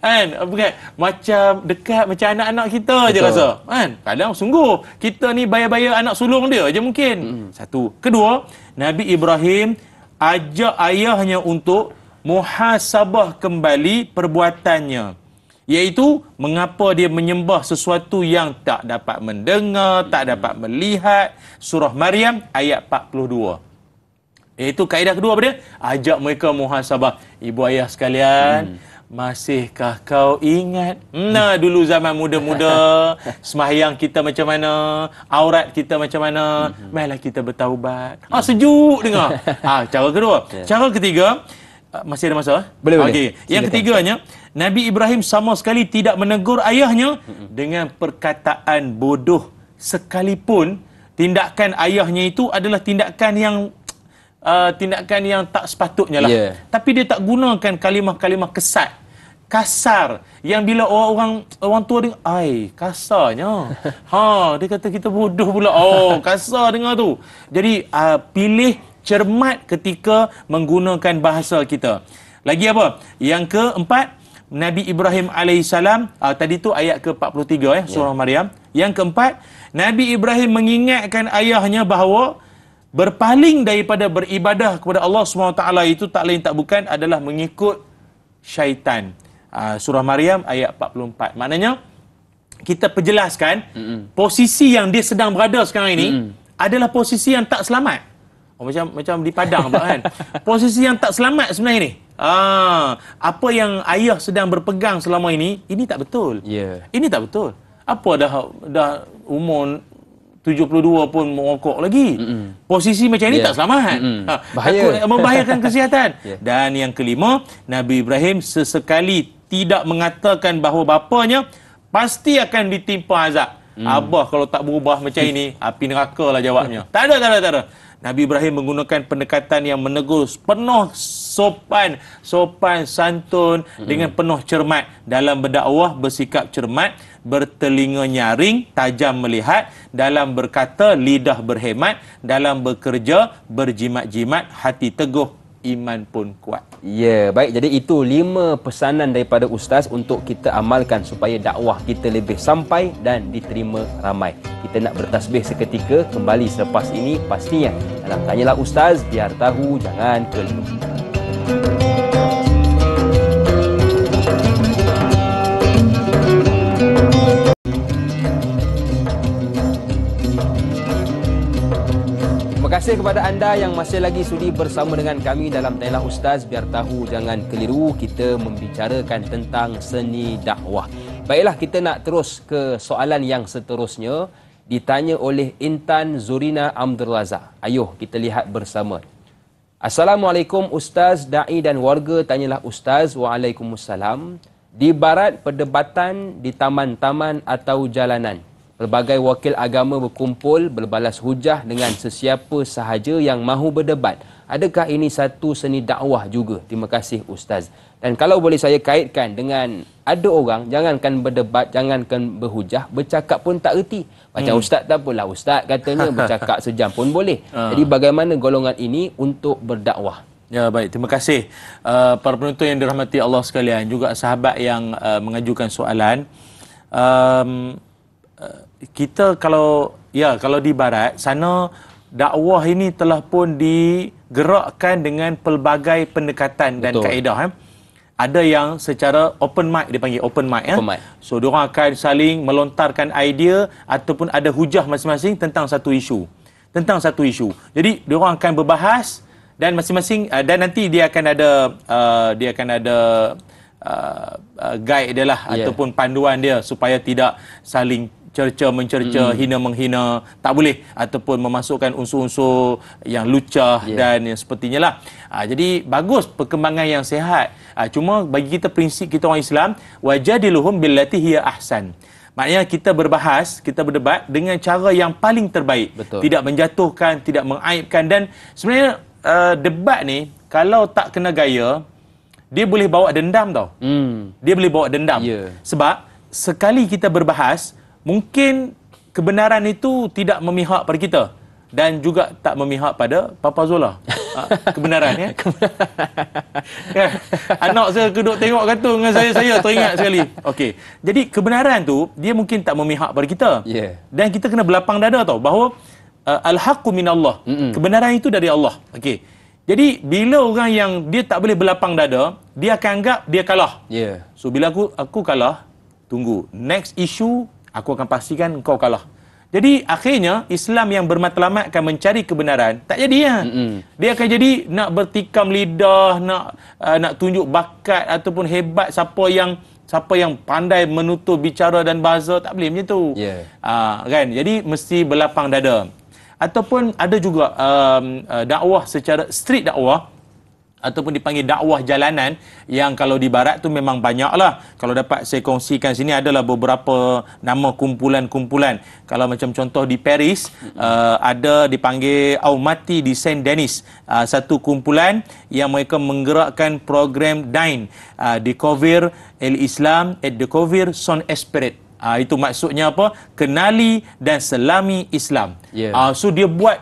[SPEAKER 2] Kan? Bukan macam dekat macam anak-anak kita. Betul. Je rasa. Kan? Kadang sungguh kita ni bayar-bayar anak sulung dia je mungkin. Satu. Kedua, Nabi Ibrahim ajak ayahnya untuk muhasabah kembali perbuatannya, iaitu mengapa dia menyembah sesuatu yang tak dapat mendengar, tak dapat melihat. Surah Maryam ayat 42. Iaitu kaedah kedua apa dia? Ajak mereka muhasabah. Ibu ayah sekalian, masihkah kau ingat? Dulu zaman muda-muda, sembahyang kita macam mana, aurat kita macam mana, marilah kita bertaubat. Sejuk dengar. Cara kedua. Cara ketiga, masih ada masa?
[SPEAKER 1] Boleh.
[SPEAKER 2] Okay. Yang ketiganya, Nabi Ibrahim sama sekali tidak menegur ayahnya dengan perkataan bodoh, sekalipun tindakan ayahnya itu adalah tindakan yang tak sepatutnya lah. Tapi dia tak gunakan kalimah-kalimah kesat, kasar, yang bila orang tua dengar, kasarnya. Dia kata kita bodoh pula. Kasar dengar tu. Jadi pilih cermat ketika menggunakan bahasa kita. Lagi apa? Yang keempat, Nabi Ibrahim alaihissalam, tadi tu ayat ke-43 surah Maryam. Yang keempat, Nabi Ibrahim mengingatkan ayahnya bahawa berpaling daripada beribadah kepada Allah SWT itu tak lain tak bukan adalah mengikut syaitan. Surah Maryam ayat 44. Maknanya kita perjelaskan posisi yang dia sedang berada sekarang ini adalah posisi yang tak selamat. Macam di Padang pula kan. Posisi yang tak selamat sebenarnya ni. Apa yang ayah sedang berpegang selama ini tak betul. Ini tak betul. Apa dah umur 72 pun merokok lagi. Posisi macam ini tak selamat. Bahaya. Membahayakan kesihatan. Dan yang kelima, Nabi Ibrahim sesekali tidak mengatakan bahawa bapanya pasti akan ditimpa azab. Abah kalau tak berubah macam ini, api neraka lah jawabnya. Tak ada. Nabi Ibrahim menggunakan pendekatan yang menegur penuh sopan santun dengan penuh cermat. Dalam berdakwah bersikap cermat, bertelinga nyaring, tajam melihat, dalam berkata lidah berhemat, dalam bekerja berjimat-jimat, hati teguh, iman pun kuat.
[SPEAKER 1] Baik. Jadi itu 5 pesanan daripada Ustaz untuk kita amalkan supaya dakwah kita lebih sampai dan diterima ramai. Kita nak bertasbih seketika, kembali selepas ini pastinya dalam Tanyalah Ustaz, biar tahu jangan keliru. Terima kasih kepada anda yang masih lagi sudi bersama dengan kami dalam Tanyalah Ustaz, biar tahu jangan keliru. Kita membicarakan tentang seni dakwah. Baiklah, kita nak terus ke soalan yang seterusnya, ditanya oleh Intan Zurina Abdul Razak. Ayuh kita lihat bersama. Assalamualaikum Ustaz, da'i dan warga Tanyalah Ustaz. Waalaikumsalam. Di barat perdebatan di taman-taman atau jalanan, pelbagai wakil agama berkumpul berbalas hujah dengan sesiapa sahaja yang mahu berdebat. Adakah ini satu seni dakwah juga? Terima kasih Ustaz. Dan kalau boleh saya kaitkan dengan ada orang jangankan berdebat, jangankan berhujah, bercakap pun tak erti. Macam Ustaz tak apalah, Ustaz katanya bercakap sejam pun boleh. Jadi bagaimana golongan ini untuk berdakwah?
[SPEAKER 2] Ya, baik. Terima kasih para penonton yang dirahmati Allah sekalian, juga sahabat yang mengajukan soalan. Kita kalau di barat sana, dakwah ini telah pun digerakkan dengan pelbagai pendekatan dan kaedah. Ada yang secara open mic, dipanggil open mic. So diorang akan saling melontarkan idea ataupun ada hujah masing-masing tentang satu isu. Jadi diorang akan berbahas dan masing-masing dan nanti dia akan ada guide dia lah, ataupun panduan dia supaya tidak saling mencerca, hina-menghina, tak boleh, ataupun memasukkan unsur-unsur yang lucah dan yang sepertinya lah. Jadi bagus perkembangan yang sihat. Cuma bagi kita prinsip kita orang Islam, wajadiluhum billati hiya ahsan. Maknanya kita berbahas, kita berdebat dengan cara yang paling terbaik. Tidak menjatuhkan, tidak mengaibkan. Dan sebenarnya debat ni kalau tak kena gaya, dia boleh bawa dendam tau. Dia boleh bawa dendam. Sebab sekali kita berbahas, mungkin kebenaran itu tidak memihak pada kita dan juga tak memihak pada Papa Zola. Kebenaran ya. Anak saya duduk tengok kartun dengan saya teringat sekali. Okey. Jadi kebenaran tu dia mungkin tak memihak pada kita. Dan kita kena berlapang dada tau bahawa al-haqqu minallah. Kebenaran itu dari Allah. Okey. Jadi bila orang yang dia tak boleh berlapang dada, dia akan anggap dia kalah. So bila aku kalah, tunggu next issue aku akan pastikan kau kalah. Jadi akhirnya Islam yang bermatlamat akan mencari kebenaran tak jadi ya. Dia akan jadi nak bertikam lidah, nak tunjuk bakat ataupun hebat siapa yang pandai menutur bicara dan bahasa, tak boleh macam tu. Kan? Jadi mesti berlapang dada. Ataupun ada juga dakwah secara street dakwah ataupun dipanggil dakwah jalanan yang kalau di barat tu memang banyaklah. Kalau dapat saya kongsikan sini adalah beberapa nama kumpulan-kumpulan. Kalau macam contoh di Paris ada dipanggil Aumati di Saint Denis, satu kumpulan yang mereka menggerakkan program Dine, Découvrir l'Islam et Découvrir son Esprit. Itu maksudnya apa? Kenali dan selami Islam. So dia buat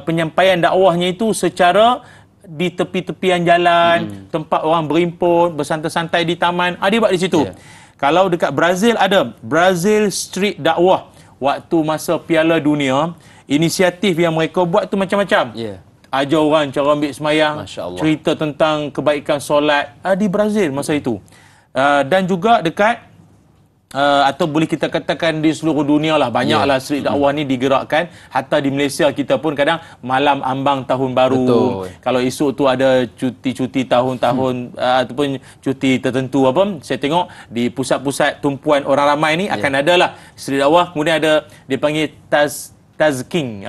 [SPEAKER 2] penyampaian dakwahnya itu secara di tepi-tepian jalan, tempat orang berimpun, bersantai-santai di taman. Dia buat di situ. Kalau dekat Brazil ada Brazil Street Dakwah. Waktu masa Piala Dunia, inisiatif yang mereka buat tu macam-macam. Ajar orang cara ambil semayang, cerita tentang kebaikan solat di Brazil masa itu. Dan juga dekat atau boleh kita katakan di seluruh dunia lah, banyaklah street dakwah ni digerakkan. Hatta di Malaysia kita pun kadang malam ambang tahun baru. Kalau esok tu ada cuti-cuti tahun-tahun ataupun cuti tertentu apa, saya tengok di pusat-pusat tumpuan orang ramai ni akan ada lah street dakwah. Kemudian ada dia panggil tazking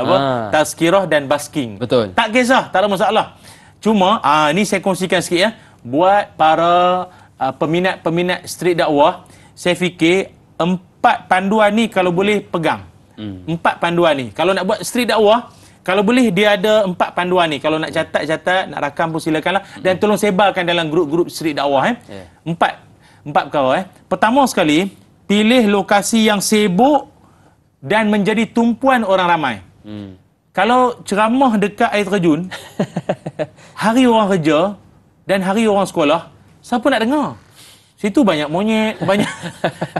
[SPEAKER 2] tazkirah dan basking. Tak kisah, tak ada masalah. Cuma ni saya kongsikan sikit ya, buat para peminat-peminat street dakwah. Saya fikir 4 panduan ni kalau boleh pegang. 4 panduan ni. Kalau nak buat street dakwah, kalau boleh dia ada 4 panduan ni. Kalau nak catat, nak rakam pun silakanlah. Dan tolong sebarkan dalam grup-grup street dakwah. 4 perkara. Pertama sekali, pilih lokasi yang sibuk dan menjadi tumpuan orang ramai. Kalau ceramah dekat air terjun, hari orang kerja dan hari orang sekolah, siapa nak dengar? Situ banyak monyet, banyak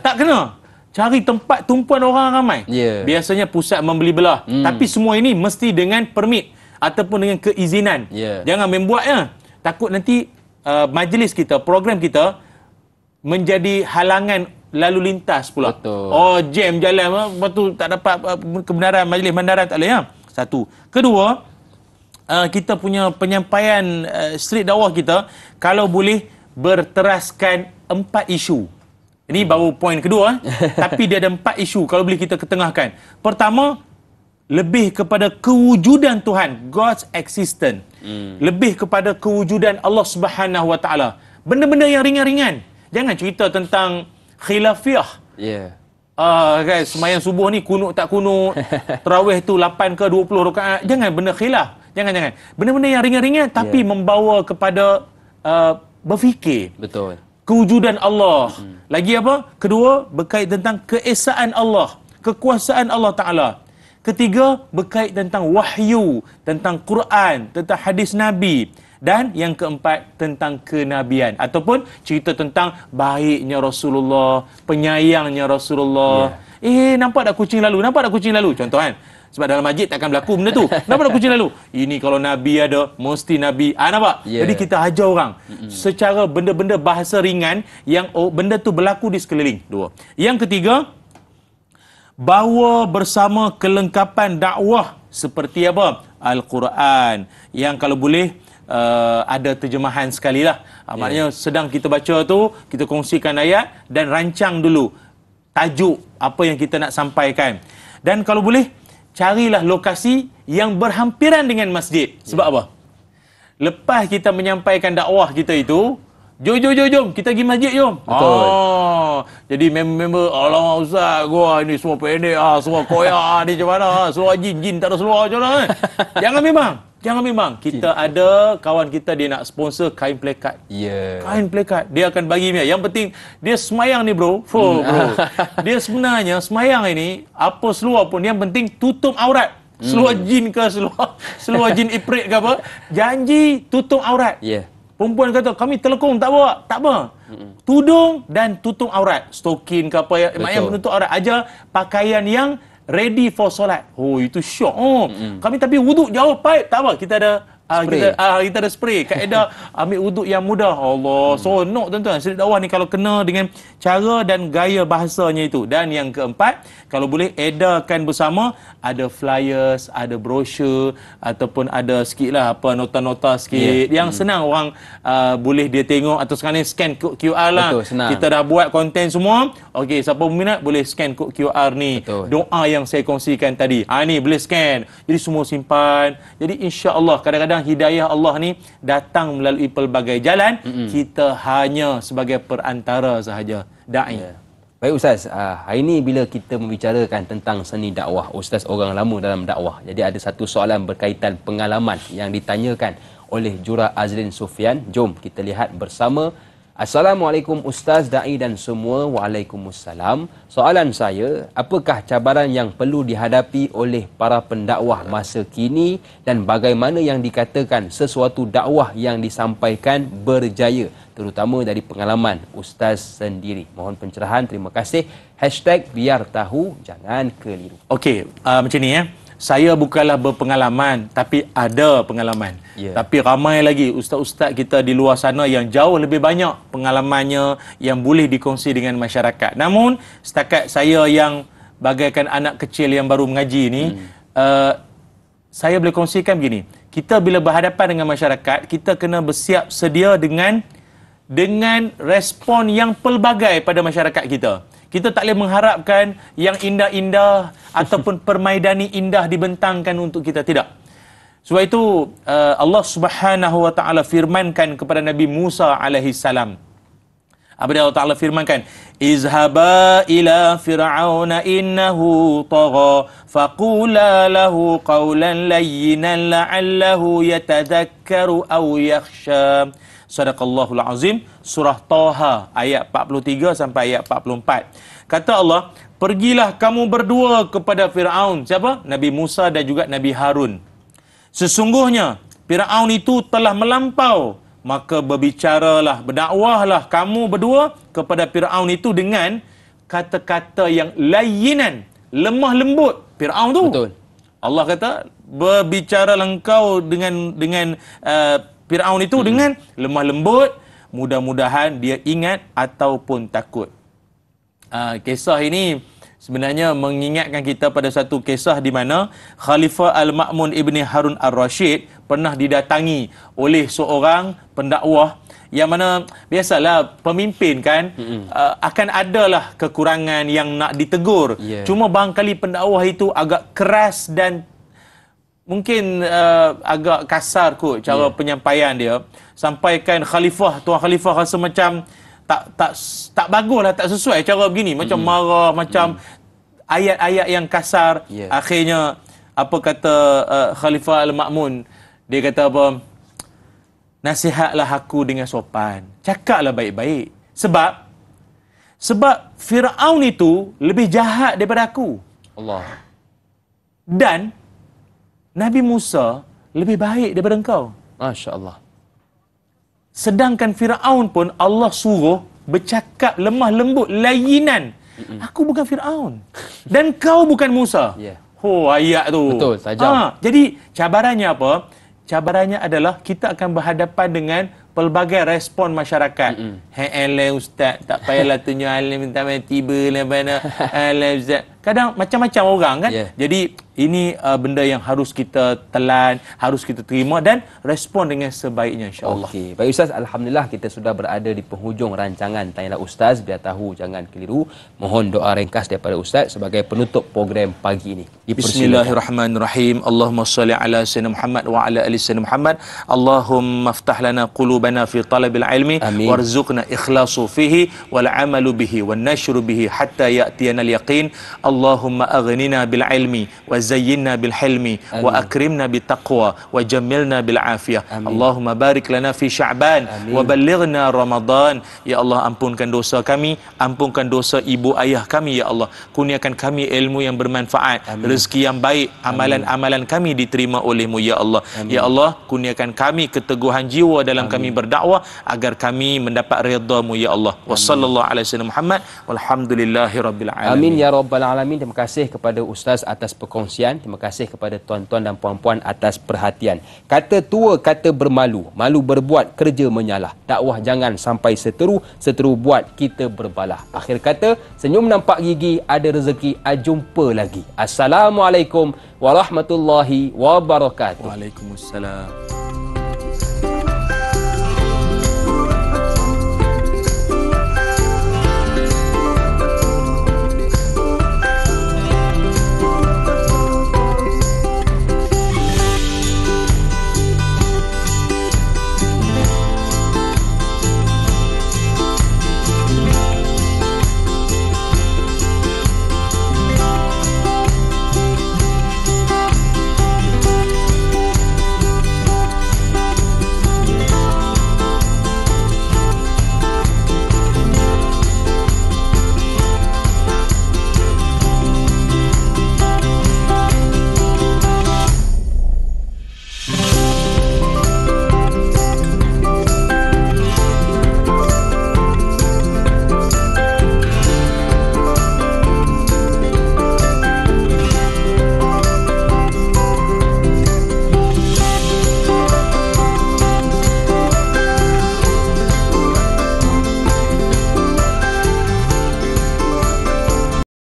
[SPEAKER 2] tak kena. Cari tempat tumpuan orang ramai. Biasanya pusat membeli belah. Tapi semua ini mesti dengan permit ataupun dengan keizinan. Jangan main buat ya. Takut nanti majlis kita, program kita menjadi halangan lalu lintas pula. Jam jalan, lepas tu tak dapat kebenaran majlis bandaran, tak boleh ya. Satu. Kedua, kita punya penyampaian street dakwah kita kalau boleh berteraskan 4 isu. Ini baru poin kedua. Tapi dia ada 4 isu kalau boleh kita ketengahkan. Pertama, lebih kepada kewujudan Tuhan, God's existence. Lebih kepada kewujudan Allah Subhanahu Wa Taala. Benda-benda yang ringan-ringan. Jangan cerita tentang khilafiyah. Guys, sembahyang subuh ni kunut tak kunut, tarawih tu 8 ke 20 rakaat. Jangan benda khilaf. Jangan. Benda-benda yang ringan-ringan tapi membawa kepada berfikir. Kewujudan Allah. Lagi apa? Kedua, berkait tentang keesaan Allah, kekuasaan Allah Ta'ala. Ketiga, berkait tentang wahyu, tentang Quran, tentang hadis Nabi. Dan yang keempat, tentang kenabian. Ataupun cerita tentang baiknya Rasulullah, penyayangnya Rasulullah. Nampak tak kucing lalu? Contoh kan? Sebab dalam masjid takkan berlaku benda tu. Nampak tak kucing lalu? Ini kalau Nabi ada, mesti Nabi. Nampak? Jadi kita ajar orang secara benda-benda bahasa ringan yang benda tu berlaku di sekeliling. 2. Yang ketiga, bawa bersama kelengkapan dakwah seperti apa? Al-Quran. Yang kalau boleh ada terjemahan sekali lah. Maknanya sedang kita baca tu, kita kongsikan ayat dan rancang dulu tajuk apa yang kita nak sampaikan. Dan kalau boleh, carilah lokasi yang berhampiran dengan masjid. Sebab apa? Lepas kita menyampaikan dakwah kita itu, jom kita pergi masjid jom. Jadi member alamak ustaz, gua ini semua pendek semua koyak ni macam mana? Seluar jin tak ada seluar macam mana? Jangan memang. Jangan bimbang. Kita ada kawan kita dia nak sponsor kain plekat. Kain plekat. Dia akan bagi dia. Yang penting dia semayang ni bro. Bro. Dia sebenarnya semayang ini apa seluar pun yang penting tutup aurat. Seluar jin ke seluar jin iprit ke apa. Janji tutup aurat. Perempuan kata kami telekung tak bawa. Tak apa. Tudung dan tutup aurat. Stokin ke apa yang menutup aurat. Aja pakaian yang ready for solat. Oh, itu syok. Kami tapi wuduk jauh pipe. Tak apa, kita ada kita ada spray. Kaedah ambil wuduk yang mudah. Allah, sonok tuan-tuan. Suri dakwah ni kalau kena dengan cara dan gaya bahasanya itu. Dan yang keempat, kalau boleh edarkan bersama, ada flyers, ada brosur ataupun ada sikitlah apa nota-nota sikit yang senang orang boleh dia tengok atau sekarang ni scan kod QR lah.
[SPEAKER 1] Betul, senang.
[SPEAKER 2] Kita dah buat konten semua. Okey, siapa minat boleh scan kod QR ni.
[SPEAKER 1] Betul.
[SPEAKER 2] Doa yang saya kongsikan tadi. Ni boleh scan. Jadi semua simpan. Jadi insya-Allah kadang-kadang hidayah Allah ni datang melalui pelbagai jalan. Kita hanya sebagai perantara sahaja. Da'i.
[SPEAKER 1] Baik Ustaz, hari ini bila kita membicarakan tentang seni dakwah, Ustaz orang lama dalam dakwah. Jadi ada satu soalan berkaitan pengalaman yang ditanyakan oleh Jura Azrin Sufian. Jom kita lihat bersama. Assalamualaikum Ustaz, Da'i dan semua. Waalaikumsalam. Soalan saya, apakah cabaran yang perlu dihadapi oleh para pendakwah masa kini dan bagaimana yang dikatakan sesuatu dakwah yang disampaikan berjaya, terutama dari pengalaman Ustaz sendiri? Mohon pencerahan, terima kasih. #biar tahu, jangan keliru.
[SPEAKER 2] Okey, macam ni ya. Saya bukanlah berpengalaman, tapi ada pengalaman. Tapi ramai lagi ustaz-ustaz kita di luar sana yang jauh lebih banyak pengalamannya yang boleh dikongsi dengan masyarakat. Namun, setakat saya yang bagaikan anak kecil yang baru mengaji ni, saya boleh kongsikan begini. Kita bila berhadapan dengan masyarakat, kita kena bersiap sedia dengan respon yang pelbagai pada masyarakat kita. Kita tak boleh mengharapkan yang indah-indah ataupun permaidani indah dibentangkan untuk kita. Tidak. Sebab itu Allah Subhanahu wa taala firmankan kepada Nabi Musa alaihi salam. Apa dia Allah Taala firmankan? Izhaba ila fir'auna innahu tagha faqula lahu qawlan layyinan la'allahu yatadhakkaru aw yakhsha. Sadaqallahul azim. Surah Taha ayat 43 sampai ayat 44. Kata Allah, pergilah kamu berdua kepada Fir'aun. Siapa? Nabi Musa dan juga Nabi Harun. Sesungguhnya Fir'aun itu telah melampau. Maka berbicaralah, berdakwahlah kamu berdua kepada Fir'aun itu dengan kata-kata yang layyinan, lemah lembut. Fir'aun tu.
[SPEAKER 1] Betul.
[SPEAKER 2] Allah kata, berbicaralah engkau dengan Fir'aun itu dengan lemah lembut. Mudah-mudahan dia ingat ataupun takut. Kisah ini sebenarnya mengingatkan kita pada satu kisah di mana Khalifah Al-Ma'mun Ibni Harun Ar-Rashid pernah didatangi oleh seorang pendakwah yang mana biasalah pemimpin kan akan adalah kekurangan yang nak ditegur. Cuma barangkali pendakwah itu agak keras dan mungkin agak kasar kot cara penyampaian dia. Sampaikan Tuan Khalifah rasa macam tak baguslah, tak sesuai cara begini, macam marah, macam ayat-ayat yang kasar. Akhirnya apa kata Khalifah Al-Ma'mun? Dia kata apa? Nasihatlah aku dengan sopan. Cakaplah baik-baik. Sebab Fir'aun itu lebih jahat daripada aku.
[SPEAKER 1] Allah.
[SPEAKER 2] Dan Nabi Musa lebih baik daripada engkau.
[SPEAKER 1] Masya Allah.
[SPEAKER 2] Sedangkan Fir'aun pun Allah suruh bercakap lemah lembut, layinan. Aku bukan Fir'aun. Dan kau bukan Musa. Ayat tu.
[SPEAKER 1] Betul, tajam.
[SPEAKER 2] Jadi cabarannya apa? Cabarannya adalah kita akan berhadapan dengan pelbagai respon masyarakat. Ustaz, tak payahlah tunjuk alim, minta tiba lah mana. Ustaz. Kadang macam-macam orang kan. Jadi ini benda yang harus kita telan, harus kita terima dan respon dengan sebaiknya insya-Allah.
[SPEAKER 1] Okey, baik Ustaz, alhamdulillah kita sudah berada di penghujung rancangan Tanyalah Ustaz, biar tahu jangan keliru. Mohon doa ringkas daripada Ustaz sebagai penutup program pagi ini.
[SPEAKER 2] Bismillahirrahmanirrahim. Allahumma salli ala sayyidina Muhammad wa ala ali sayyidina Muhammad. Allahumma iftah lana qulubana fi talabil ilmi warzuqna ikhlasu fihi wal amalu bihi wan nashru bihi hatta ya'tiyana al yaqin. Allahumma aghnina bil ilmi wa zayyinna bil hilmi wa akrimna bit taqwa wa jammilna bil afiyah. Allahumma barik lana fi Sya'ban wa ballighna Ramadan. Ya Allah, ampunkan dosa kami, ampunkan dosa ibu ayah kami ya Allah. Kurniakan kami ilmu yang bermanfaat, rezeki yang baik, amalan-amalan kami diterima oleh-Mu ya Allah. Ya Allah, kurniakan kami keteguhan jiwa dalam kami berdakwah agar kami mendapat redha-Mu ya Allah. Wa sallallahu alaihi wasallam Muhammad walhamdulillahi rabbil alamin.
[SPEAKER 1] Amin ya rabbal alamin. Terima kasih kepada Ustaz atas perkongsian. Terima kasih kepada tuan-tuan dan puan-puan atas perhatian. Kata tua, kata bermalu. Malu berbuat, kerja menyalah. Dakwah jangan sampai seteru, seteru buat kita berbalah. Akhir kata, senyum nampak gigi, ada rezeki, jumpa lagi. Assalamualaikum warahmatullahi wabarakatuh.
[SPEAKER 2] Waalaikumsalam.